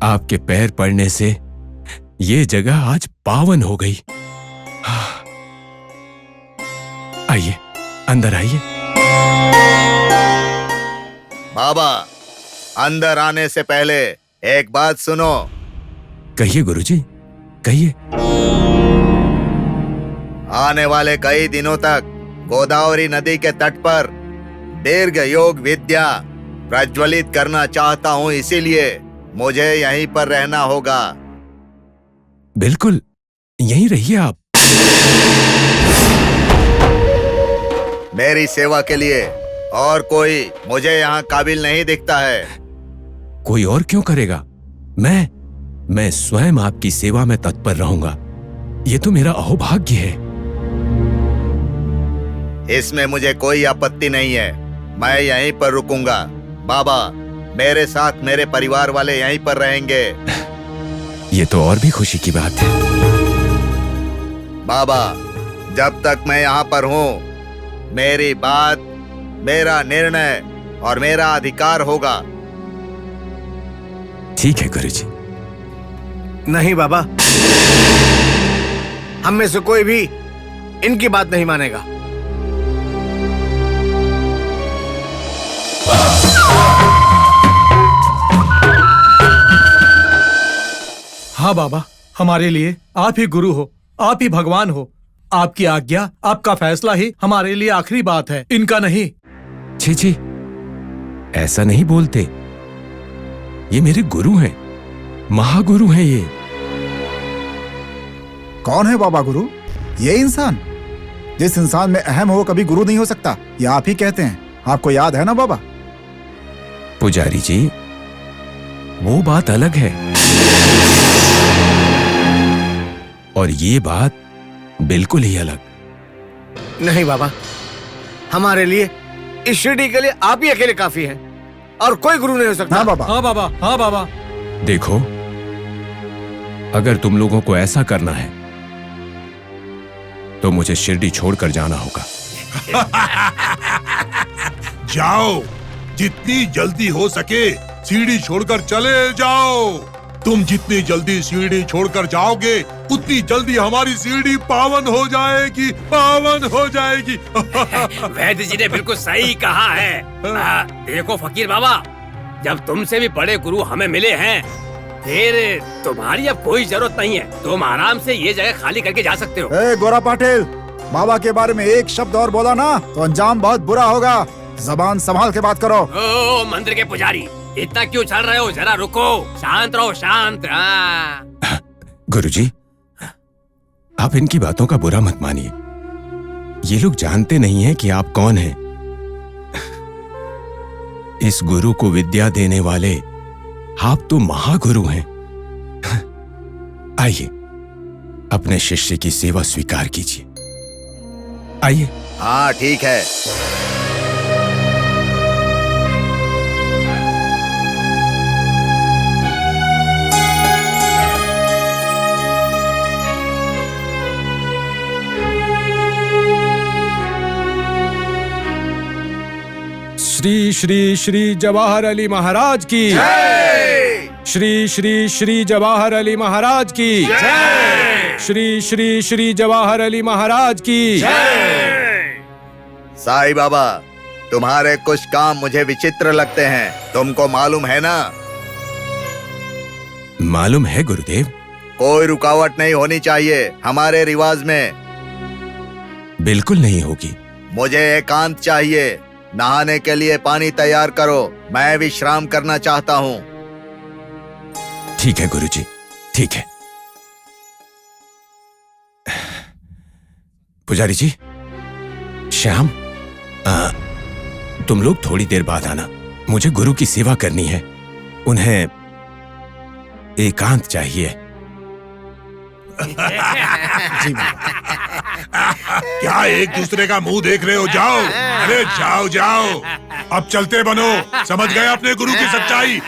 आपके पैर पड़ने से ये जगह आज पावन हो गई। आइए, अंदर आइए। बाबा, अंदर आने से पहले एक बात सुनो। कहिए गुरुजी, कहिए। आने वाले कई दिनों तक गोदावरी नदी के तट पर दीर्घ योग विद्या प्रज्वलित करना चाहता हूँ, इसीलिए मुझे यहीं पर रहना होगा। बिल्कुल, यहीं रहिए आप। मेरी सेवा के लिए और कोई मुझे यहाँ काबिल नहीं दिखता है। कोई और क्यों करेगा? मैं स्वयं आपकी सेवा में तत्पर रहूंगा। ये तो मेरा अहोभाग्य है। इसमें मुझे कोई आपत्ति नहीं है। मैं यहीं पर रुकूंगा। बाबा, मेरे साथ मेरे परिवार वाले यहीं पर रहेंगे। ये तो और भी खुशी की बात है। बाबा, जब तक मैं यहाँ पर हूँ, मेरी बात, मेरा निर्णय और मेरा अधिकार होगा। ठीक है गुरुजी। नहीं बाबा, हम में से कोई भी इनकी बात नहीं मानेगा। हाँ बाबा, हमारे लिए आप ही गुरु हो, आप ही भगवान हो। आपकी आज्ञा, आपका फैसला ही हमारे लिए आखिरी बात है, इनका नहीं। छी छी, ऐसा नहीं बोलते। ये मेरे गुरु हैं, महागुरु हैं ये। कौन है बाबा गुरु? ये इंसान? जिस इंसान में अहम हो कभी गुरु नहीं हो सकता, ये आप ही कहते हैं। आपको याद है ना बाबा? पुजारी जी, वो बात अलग है और ये बात बिल्कुल ही अलग। नहीं बाबा, हमारे लिए, इस शिरडी के लिए आप ही अकेले काफी हैं और कोई गुरु नहीं हो सकता। हाँ बाबा, हाँ बाबा, हाँ बाबा। देखो, अगर तुम लोगों को ऐसा करना है तो मुझे शिरडी छोड़कर जाना होगा। जाओ, जितनी जल्दी हो सके सीढ़ी छोड़कर चले जाओ। तुम जितनी जल्दी सीढ़ी छोड़कर जाओगे उतनी जल्दी हमारी सीढ़ी पावन हो जाएगी, पावन हो जाएगी। वैद्य जी ने बिल्कुल सही कहा है। देखो फकीर बाबा, जब तुमसे भी बड़े गुरु हमें मिले हैं, फिर तुम्हारी अब कोई जरूरत नहीं है। तुम आराम से ये जगह खाली करके जा सकते हो। ए गोरा पाटिल, बाबा के बारे में एक शब्द और बोला ना तो अंजाम बहुत बुरा होगा। जबान संभाल के बात करो। ओ मंदिर के पुजारी, इतना क्यों चल रहे हो? जरा रुको, शांत रहो, शांत। गुरुजी, आप इनकी बातों का बुरा मत मानिए। ये लोग जानते नहीं हैं कि आप कौन हैं। इस गुरु को विद्या देने वाले आप तो महागुरु हैं। आइए, अपने शिष्य की सेवा स्वीकार कीजिए। आइए। हाँ ठीक है। श्री श्री श्री जवाहर अली महाराज की जय। श्री श्री श्री जवाहर अली महाराज की जय। श्री श्री श्री जवाहर अली महाराज की जय। साईं बाबा, तुम्हारे कुछ काम मुझे विचित्र लगते हैं, तुमको मालूम है ना? मालूम है गुरुदेव। कोई रुकावट नहीं होनी चाहिए हमारे रिवाज में। बिल्कुल नहीं होगी। मुझे एकांत चाहिए। नहाने के लिए पानी तैयार करो, मैं विश्राम करना चाहता हूँ। ठीक है गुरुजी, ठीक है। पुजारी जी, श्याम, तुम लोग थोड़ी देर बाद आना। मुझे गुरु की सेवा करनी है, उन्हें एकांत चाहिए। क्या एक दूसरे का मुंह देख रहे हो? जाओ, अरे जाओ जाओ, अब चलते बनो। समझ गए अपने गुरु की सच्चाई?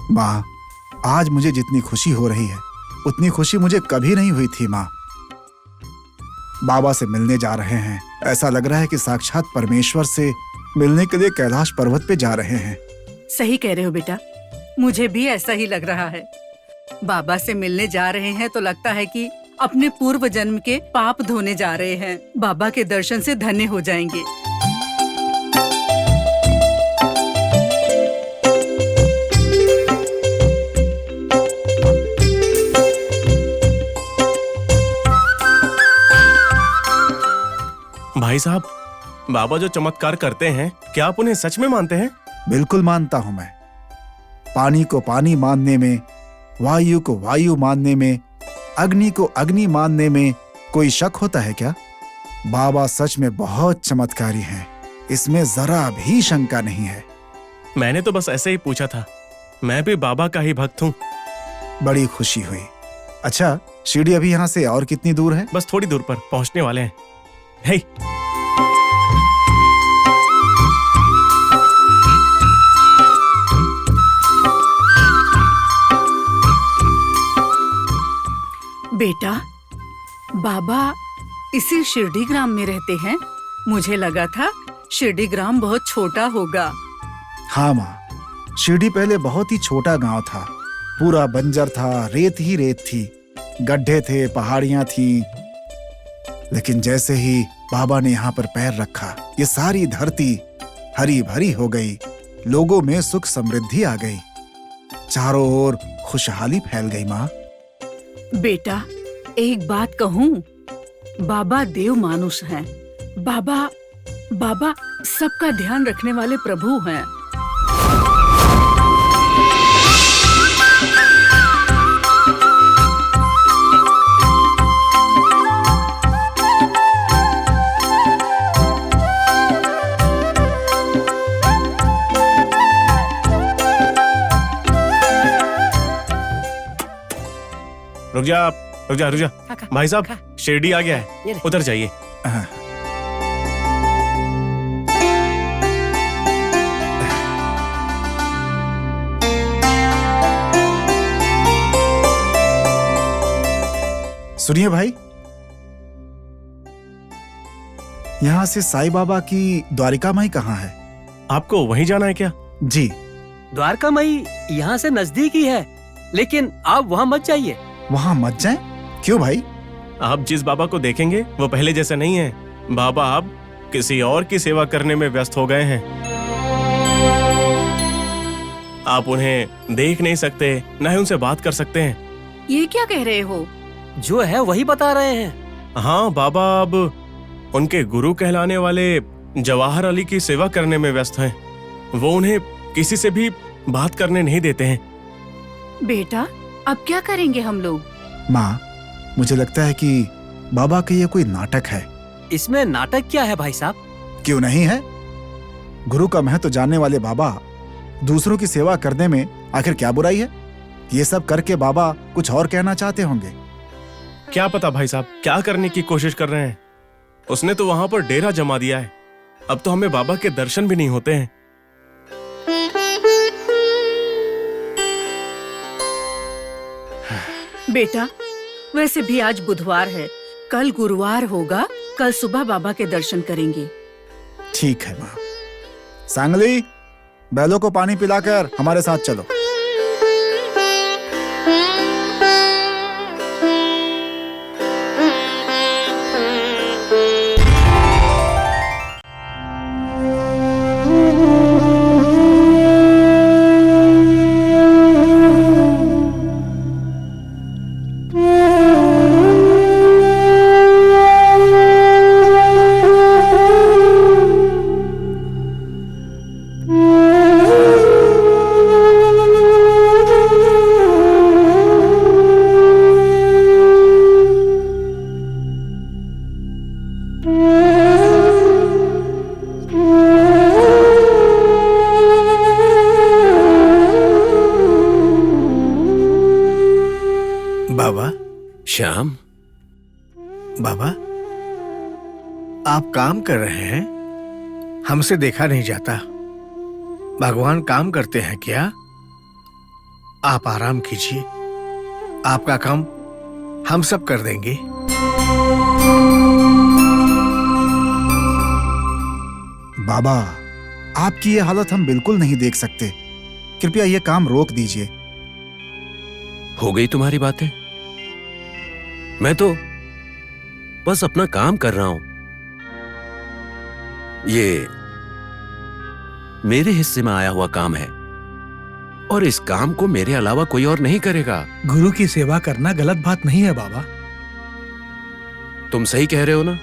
माँ, आज मुझे जितनी खुशी हो रही है उतनी खुशी मुझे कभी नहीं हुई थी माँ। बाबा से मिलने जा रहे हैं, ऐसा लग रहा है कि साक्षात परमेश्वर से मिलने के लिए कैलाश पर्वत पे जा रहे हैं। सही कह रहे हो बेटा, मुझे भी ऐसा ही लग रहा है। बाबा से मिलने जा रहे हैं तो लगता है कि अपने पूर्व जन्म के पाप धोने जा रहे हैं। बाबा के दर्शन से धन्य हो जाएंगे। भाई साहब, बाबा जो चमत्कार करते हैं, क्या आप उन्हें सच में मानते हैं? बिल्कुल मानता हूं मैं। पानी को पानी मानने में, वायु को वायु मानने में, अग्नि को अग्नि मानने में कोई शक होता है क्या? बाबा सच में बहुत चमत्कारी हैं, इसमें जरा भी शंका नहीं है। मैंने तो बस ऐसे ही पूछा था। मैं भी बाबा का ही भक्त हूँ। बड़ी खुशी हुई। अच्छा, शिरडी अभी यहाँ से और कितनी दूर है? बस थोड़ी दूर पर पहुँचने वाले हैं। हे। बेटा, बाबा इसी शिरडी ग्राम में रहते हैं? मुझे लगा था शिरडी ग्राम बहुत छोटा होगा। हाँ माँ, शिरडी पहले बहुत ही छोटा गांव था। पूरा बंजर था, रेत ही रेत थी, गड्ढे थे, पहाड़ियां थीं। लेकिन जैसे ही बाबा ने यहाँ पर पैर रखा, ये सारी धरती हरी भरी हो गई, लोगों में सुख समृद्धि आ गई, चारों ओर खुशहाली फैल गई। माँ बेटा, एक बात कहूँ, बाबा देव मानुष हैं। बाबा सबका ध्यान रखने वाले प्रभु हैं। रुक जा। भाई साहब, शिरडी आ गया है, उधर जाइए। सुनिए भाई, यहाँ से साईं बाबा की द्वारिका माई कहाँ है? आपको वहीं जाना है क्या? जी। द्वारका माई यहाँ से नजदीक ही है, लेकिन आप वहाँ मत जाइए। वहाँ मत जाएं? क्यों भाई? आप जिस बाबा को देखेंगे वो पहले जैसे नहीं है। बाबा अब किसी और की सेवा करने में व्यस्त हो गए हैं। आप उन्हें देख नहीं सकते, न ही उनसे बात कर सकते हैं। ये क्या कह रहे हो? जो है वही बता रहे हैं। हाँ, बाबा अब उनके गुरु कहलाने वाले जवाहर अली की सेवा करने में व्यस्त हैं। वो उन्हें किसी से भी बात करने नहीं देते हैं। बेटा, अब क्या करेंगे हम लोग? माँ, मुझे लगता है कि बाबा का ये कोई नाटक है। इसमें नाटक क्या है भाई साहब? क्यों नहीं है? गुरु का महत्व जानने वाले बाबा दूसरों की सेवा करने में आखिर क्या बुराई है? ये सब करके बाबा कुछ और कहना चाहते होंगे। क्या पता भाई साहब क्या करने की कोशिश कर रहे हैं। उसने तो वहां पर डेरा जमा दिया है। अब तो हमें बाबा के दर्शन भी नहीं होते हैं। बेटा, वैसे भी आज बुधवार है, कल गुरुवार होगा, कल सुबह बाबा के दर्शन करेंगे। ठीक है माँ। सांगली, बैलों को पानी पिलाकर हमारे साथ चलो। बाबा। श्याम। बाबा, आप काम कर रहे हैं, हमसे देखा नहीं जाता। भगवान काम करते हैं क्या? आप आराम कीजिए, आपका काम हम सब कर देंगे। बाबा, आपकी ये हालत हम बिल्कुल नहीं देख सकते। कृपया ये काम रोक दीजिए। हो गई तुम्हारी बातें? मैं तो बस अपना काम कर रहा हूं। ये मेरे हिस्से में आया हुआ काम है और इस काम को मेरे अलावा कोई और नहीं करेगा। गुरु की सेवा करना गलत बात नहीं है बाबा। तुम सही कह रहे हो ना?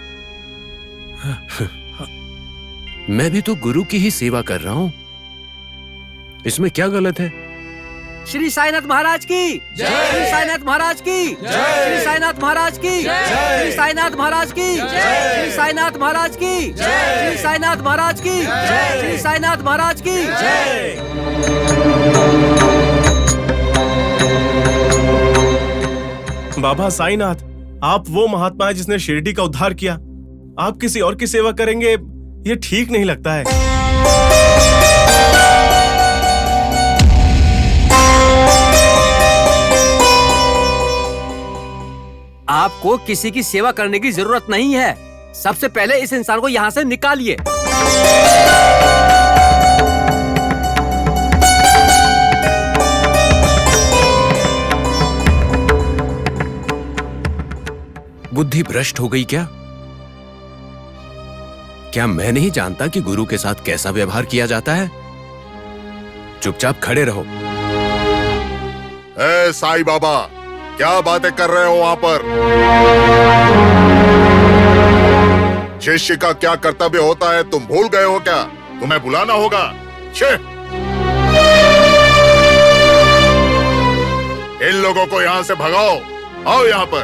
मैं भी तो गुरु की ही सेवा कर रहा हूं, इसमें क्या गलत है? श्री साईनाथ महाराज की जय, श्री साईनाथ महाराज की जय, श्री साईनाथ महाराज की जय, श्री साईनाथ महाराज की जय, श्री साईनाथ महाराज की जय, श्री साईनाथ महाराज की जय, श्री साईनाथ महाराज की जय। बाबा साईनाथ, आप वो महात्मा है जिसने शिरडी का उद्धार किया। आप किसी और की सेवा करेंगे, ये ठीक नहीं लगता है। आपको किसी की सेवा करने की जरूरत नहीं है। सबसे पहले इस इंसान को यहाँ से निकालिए। बुद्धि भ्रष्ट हो गई क्या? क्या मैं नहीं जानता कि गुरु के साथ कैसा व्यवहार किया जाता है? चुपचाप खड़े रहो। ए साईं बाबा, क्या बातें कर रहे हो वहां पर? शिष्य का क्या कर्तव्य होता है तुम भूल गए हो क्या? तुम्हें बुलाना होगा। छे! इन लोगों को यहाँ से भगाओ। आओ यहाँ पर।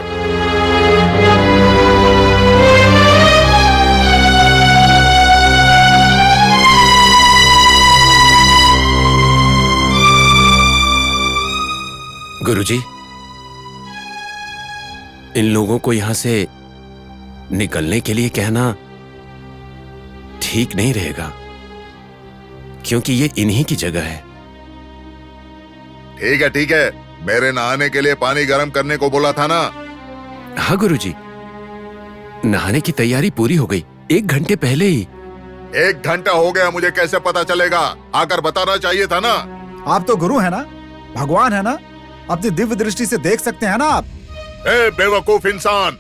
गुरुजी, इन लोगों को यहां से निकलने के लिए कहना ठीक नहीं रहेगा, क्योंकि ये इन्हीं की जगह है। ठीक है, मेरे नहाने के लिए पानी गर्म करने को बोला था ना? हाँ गुरुजी, नहाने की तैयारी पूरी हो गई 1 घंटे पहले ही। 1 घंटा हो गया, मुझे कैसे पता चलेगा? आकर बताना चाहिए था ना। आप तो गुरु है ना, भगवान है ना, अपनी दिव्य दृष्टि से देख सकते हैं ना आप। ए बेवकूफ इंसान,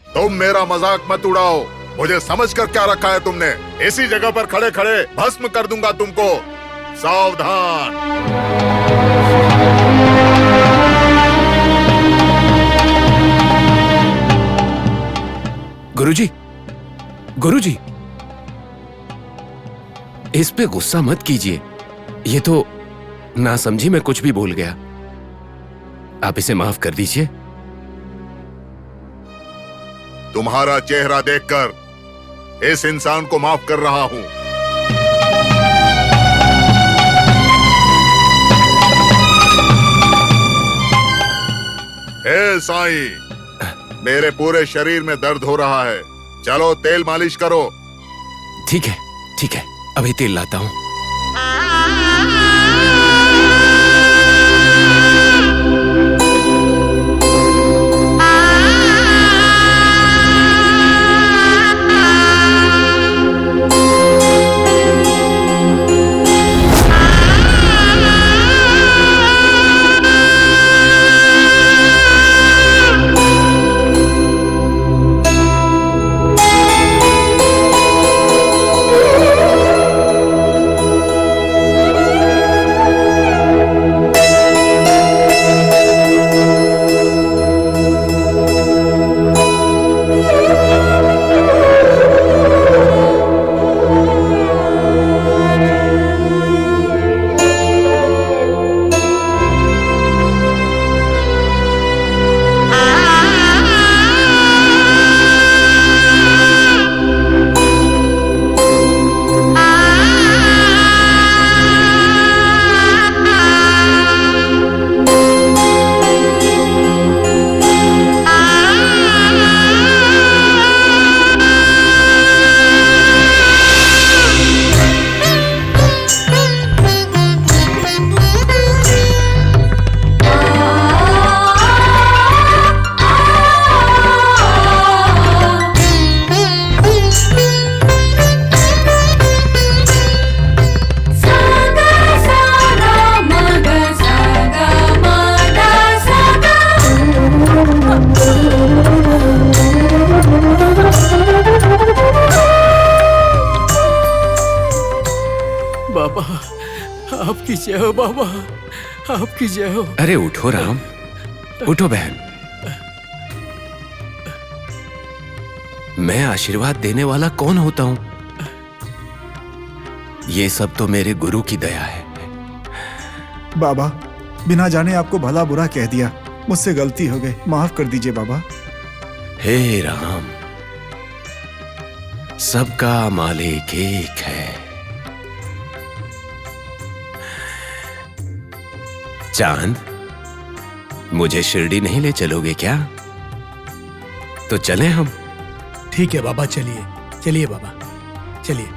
तुम मेरा मजाक मत उड़ाओ। मुझे समझकर क्या रखा है तुमने? इसी जगह पर खड़े खड़े भस्म कर दूंगा तुमको। सावधान। गुरुजी, गुरुजी, इस पे गुस्सा मत कीजिए। ये तो नासमझी में कुछ भी बोल गया। आप इसे माफ कर दीजिए। तुम्हारा चेहरा देखकर इस इंसान को माफ कर रहा हूं। हे साईं, मेरे पूरे शरीर में दर्द हो रहा है। चलो तेल मालिश करो। ठीक है, अभी तेल लाता हूं। आपकी जय हो बाबा, आपकी जय हो। अरे उठो राम, उठो बहन। मैं आशीर्वाद देने वाला कौन होता हूं? ये सब तो मेरे गुरु की दया है। बाबा, बिना जाने आपको भला बुरा कह दिया, मुझसे गलती हो गई, माफ कर दीजिए बाबा। हे राम, सबका मालिक एक है। चांद, मुझे शिरडी नहीं ले चलोगे क्या? तो चलें हम। ठीक है बाबा, चलिए चलिए बाबा, चलिए।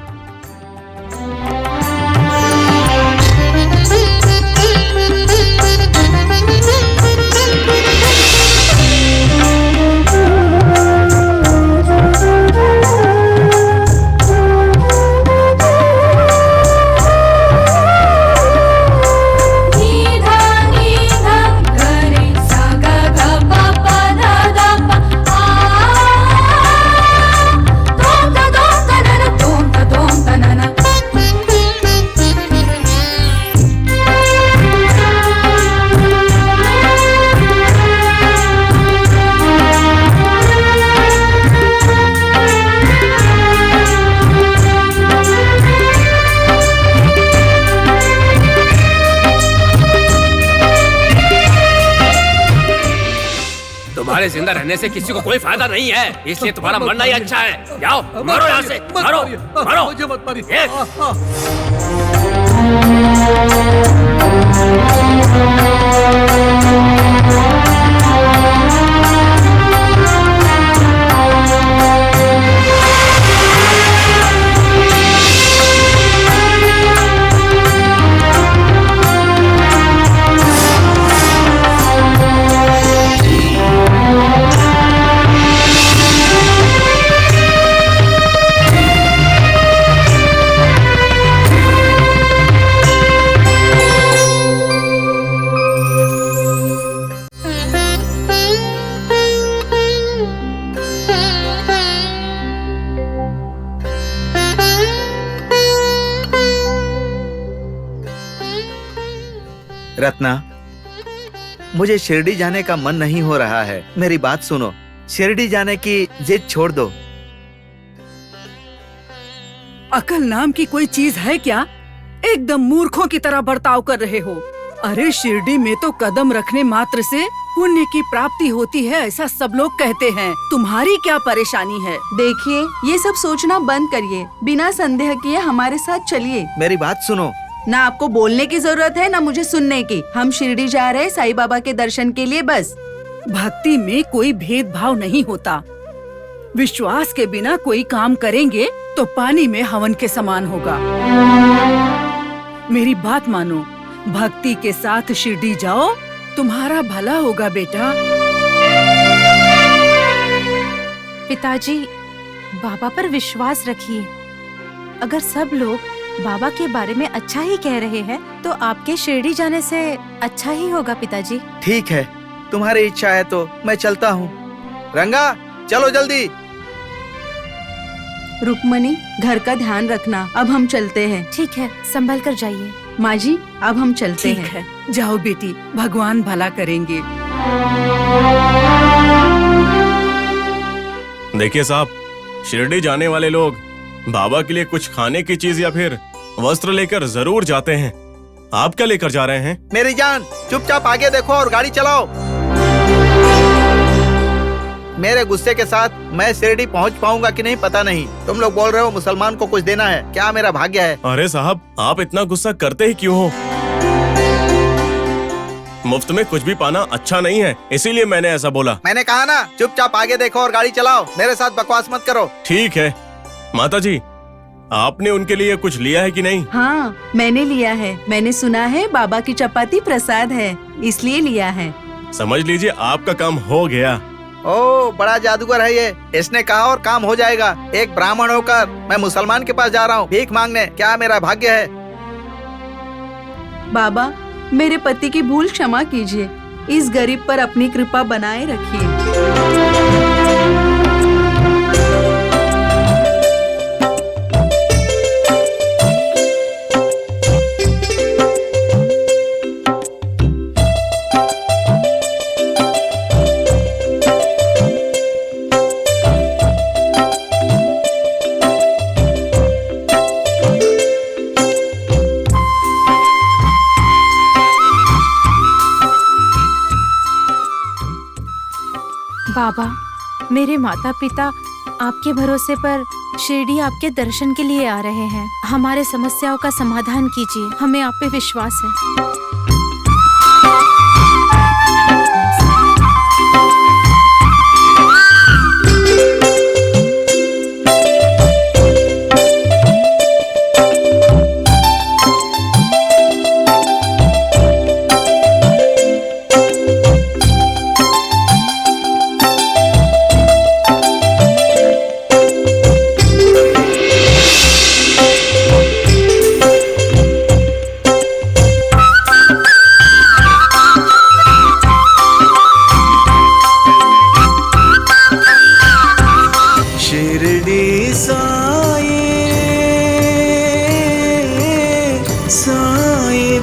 तुम्हारे जिंदा रहने से किसी को कोई फायदा नहीं है, इसलिए तुम्हारा मरना ही अच्छा है। जाओ, मारो यहाँ से, मारो, मारो। मुझे मत मारिए। रत्ना, मुझे शिरडी जाने का मन नहीं हो रहा है। मेरी बात सुनो, शिरडी जाने की जिद छोड़ दो। अकल नाम की कोई चीज है क्या? एकदम मूर्खों की तरह बर्ताव कर रहे हो। अरे शिरडी में तो कदम रखने मात्र से पुण्य की प्राप्ति होती है, ऐसा सब लोग कहते हैं। तुम्हारी क्या परेशानी है? देखिए, ये सब सोचना बंद करिए, बिना संदेह किए हमारे साथ चलिए। मेरी बात सुनो। ना आपको बोलने की जरूरत है, ना मुझे सुनने की। हम शिरडी जा रहे हैं साईं बाबा के दर्शन के लिए बस। भक्ति में कोई भेदभाव नहीं होता। विश्वास के बिना कोई काम करेंगे तो पानी में हवन के समान होगा। मेरी बात मानो, भक्ति के साथ शिरडी जाओ, तुम्हारा भला होगा बेटा। पिताजी, बाबा पर विश्वास रखिए। अगर सब लोग बाबा के बारे में अच्छा ही कह रहे हैं तो आपके शिरडी जाने से अच्छा ही होगा पिताजी। ठीक है, तुम्हारी इच्छा है तो मैं चलता हूँ। रंगा, चलो जल्दी। रुक्मणी, घर का ध्यान रखना। अब हम चलते हैं। ठीक है, संभल कर जाइए। माँ जी, अब हम चलते ठीक हैं। है, जाओ बेटी, भगवान भला करेंगे। देखिए साहब, शिरडी जाने वाले लोग बाबा के लिए कुछ खाने की चीज या फिर वस्त्र लेकर जरूर जाते हैं। आप क्या लेकर जा रहे हैं? मेरी जान, चुपचाप आगे देखो और गाड़ी चलाओ। मेरे गुस्से के साथ मैं शिरडी पहुंच पाऊंगा कि नहीं पता नहीं। तुम लोग बोल रहे हो मुसलमान को कुछ देना है, क्या मेरा भाग्य है? अरे साहब, आप इतना गुस्सा करते ही क्यों हो? मुफ्त में कुछ भी पाना अच्छा नहीं है, इसीलिए मैंने ऐसा बोला। मैंने कहा ना, चुपचाप आगे देखो और गाड़ी चलाओ। मेरे साथ बकवास मत करो। ठीक है। माताजी, आपने उनके लिए कुछ लिया है कि नहीं? हाँ, मैंने लिया है। मैंने सुना है बाबा की चपाती प्रसाद है, इसलिए लिया है। समझ लीजिए आपका काम हो गया। ओ, बड़ा जादूगर है ये। इसने कहा और काम हो जाएगा। एक ब्राह्मण होकर मैं मुसलमान के पास जा रहा हूँ भीख मांगने, क्या मेरा भाग्य है? बाबा, मेरे पति की भूल क्षमा कीजिए। इस गरीब पर अपनी कृपा बनाए रखिए। बाबा, मेरे माता पिता आपके भरोसे पर शिरडी आपके दर्शन के लिए आ रहे हैं। हमारे समस्याओं का समाधान कीजिए, हमें आप पे विश्वास है। साईं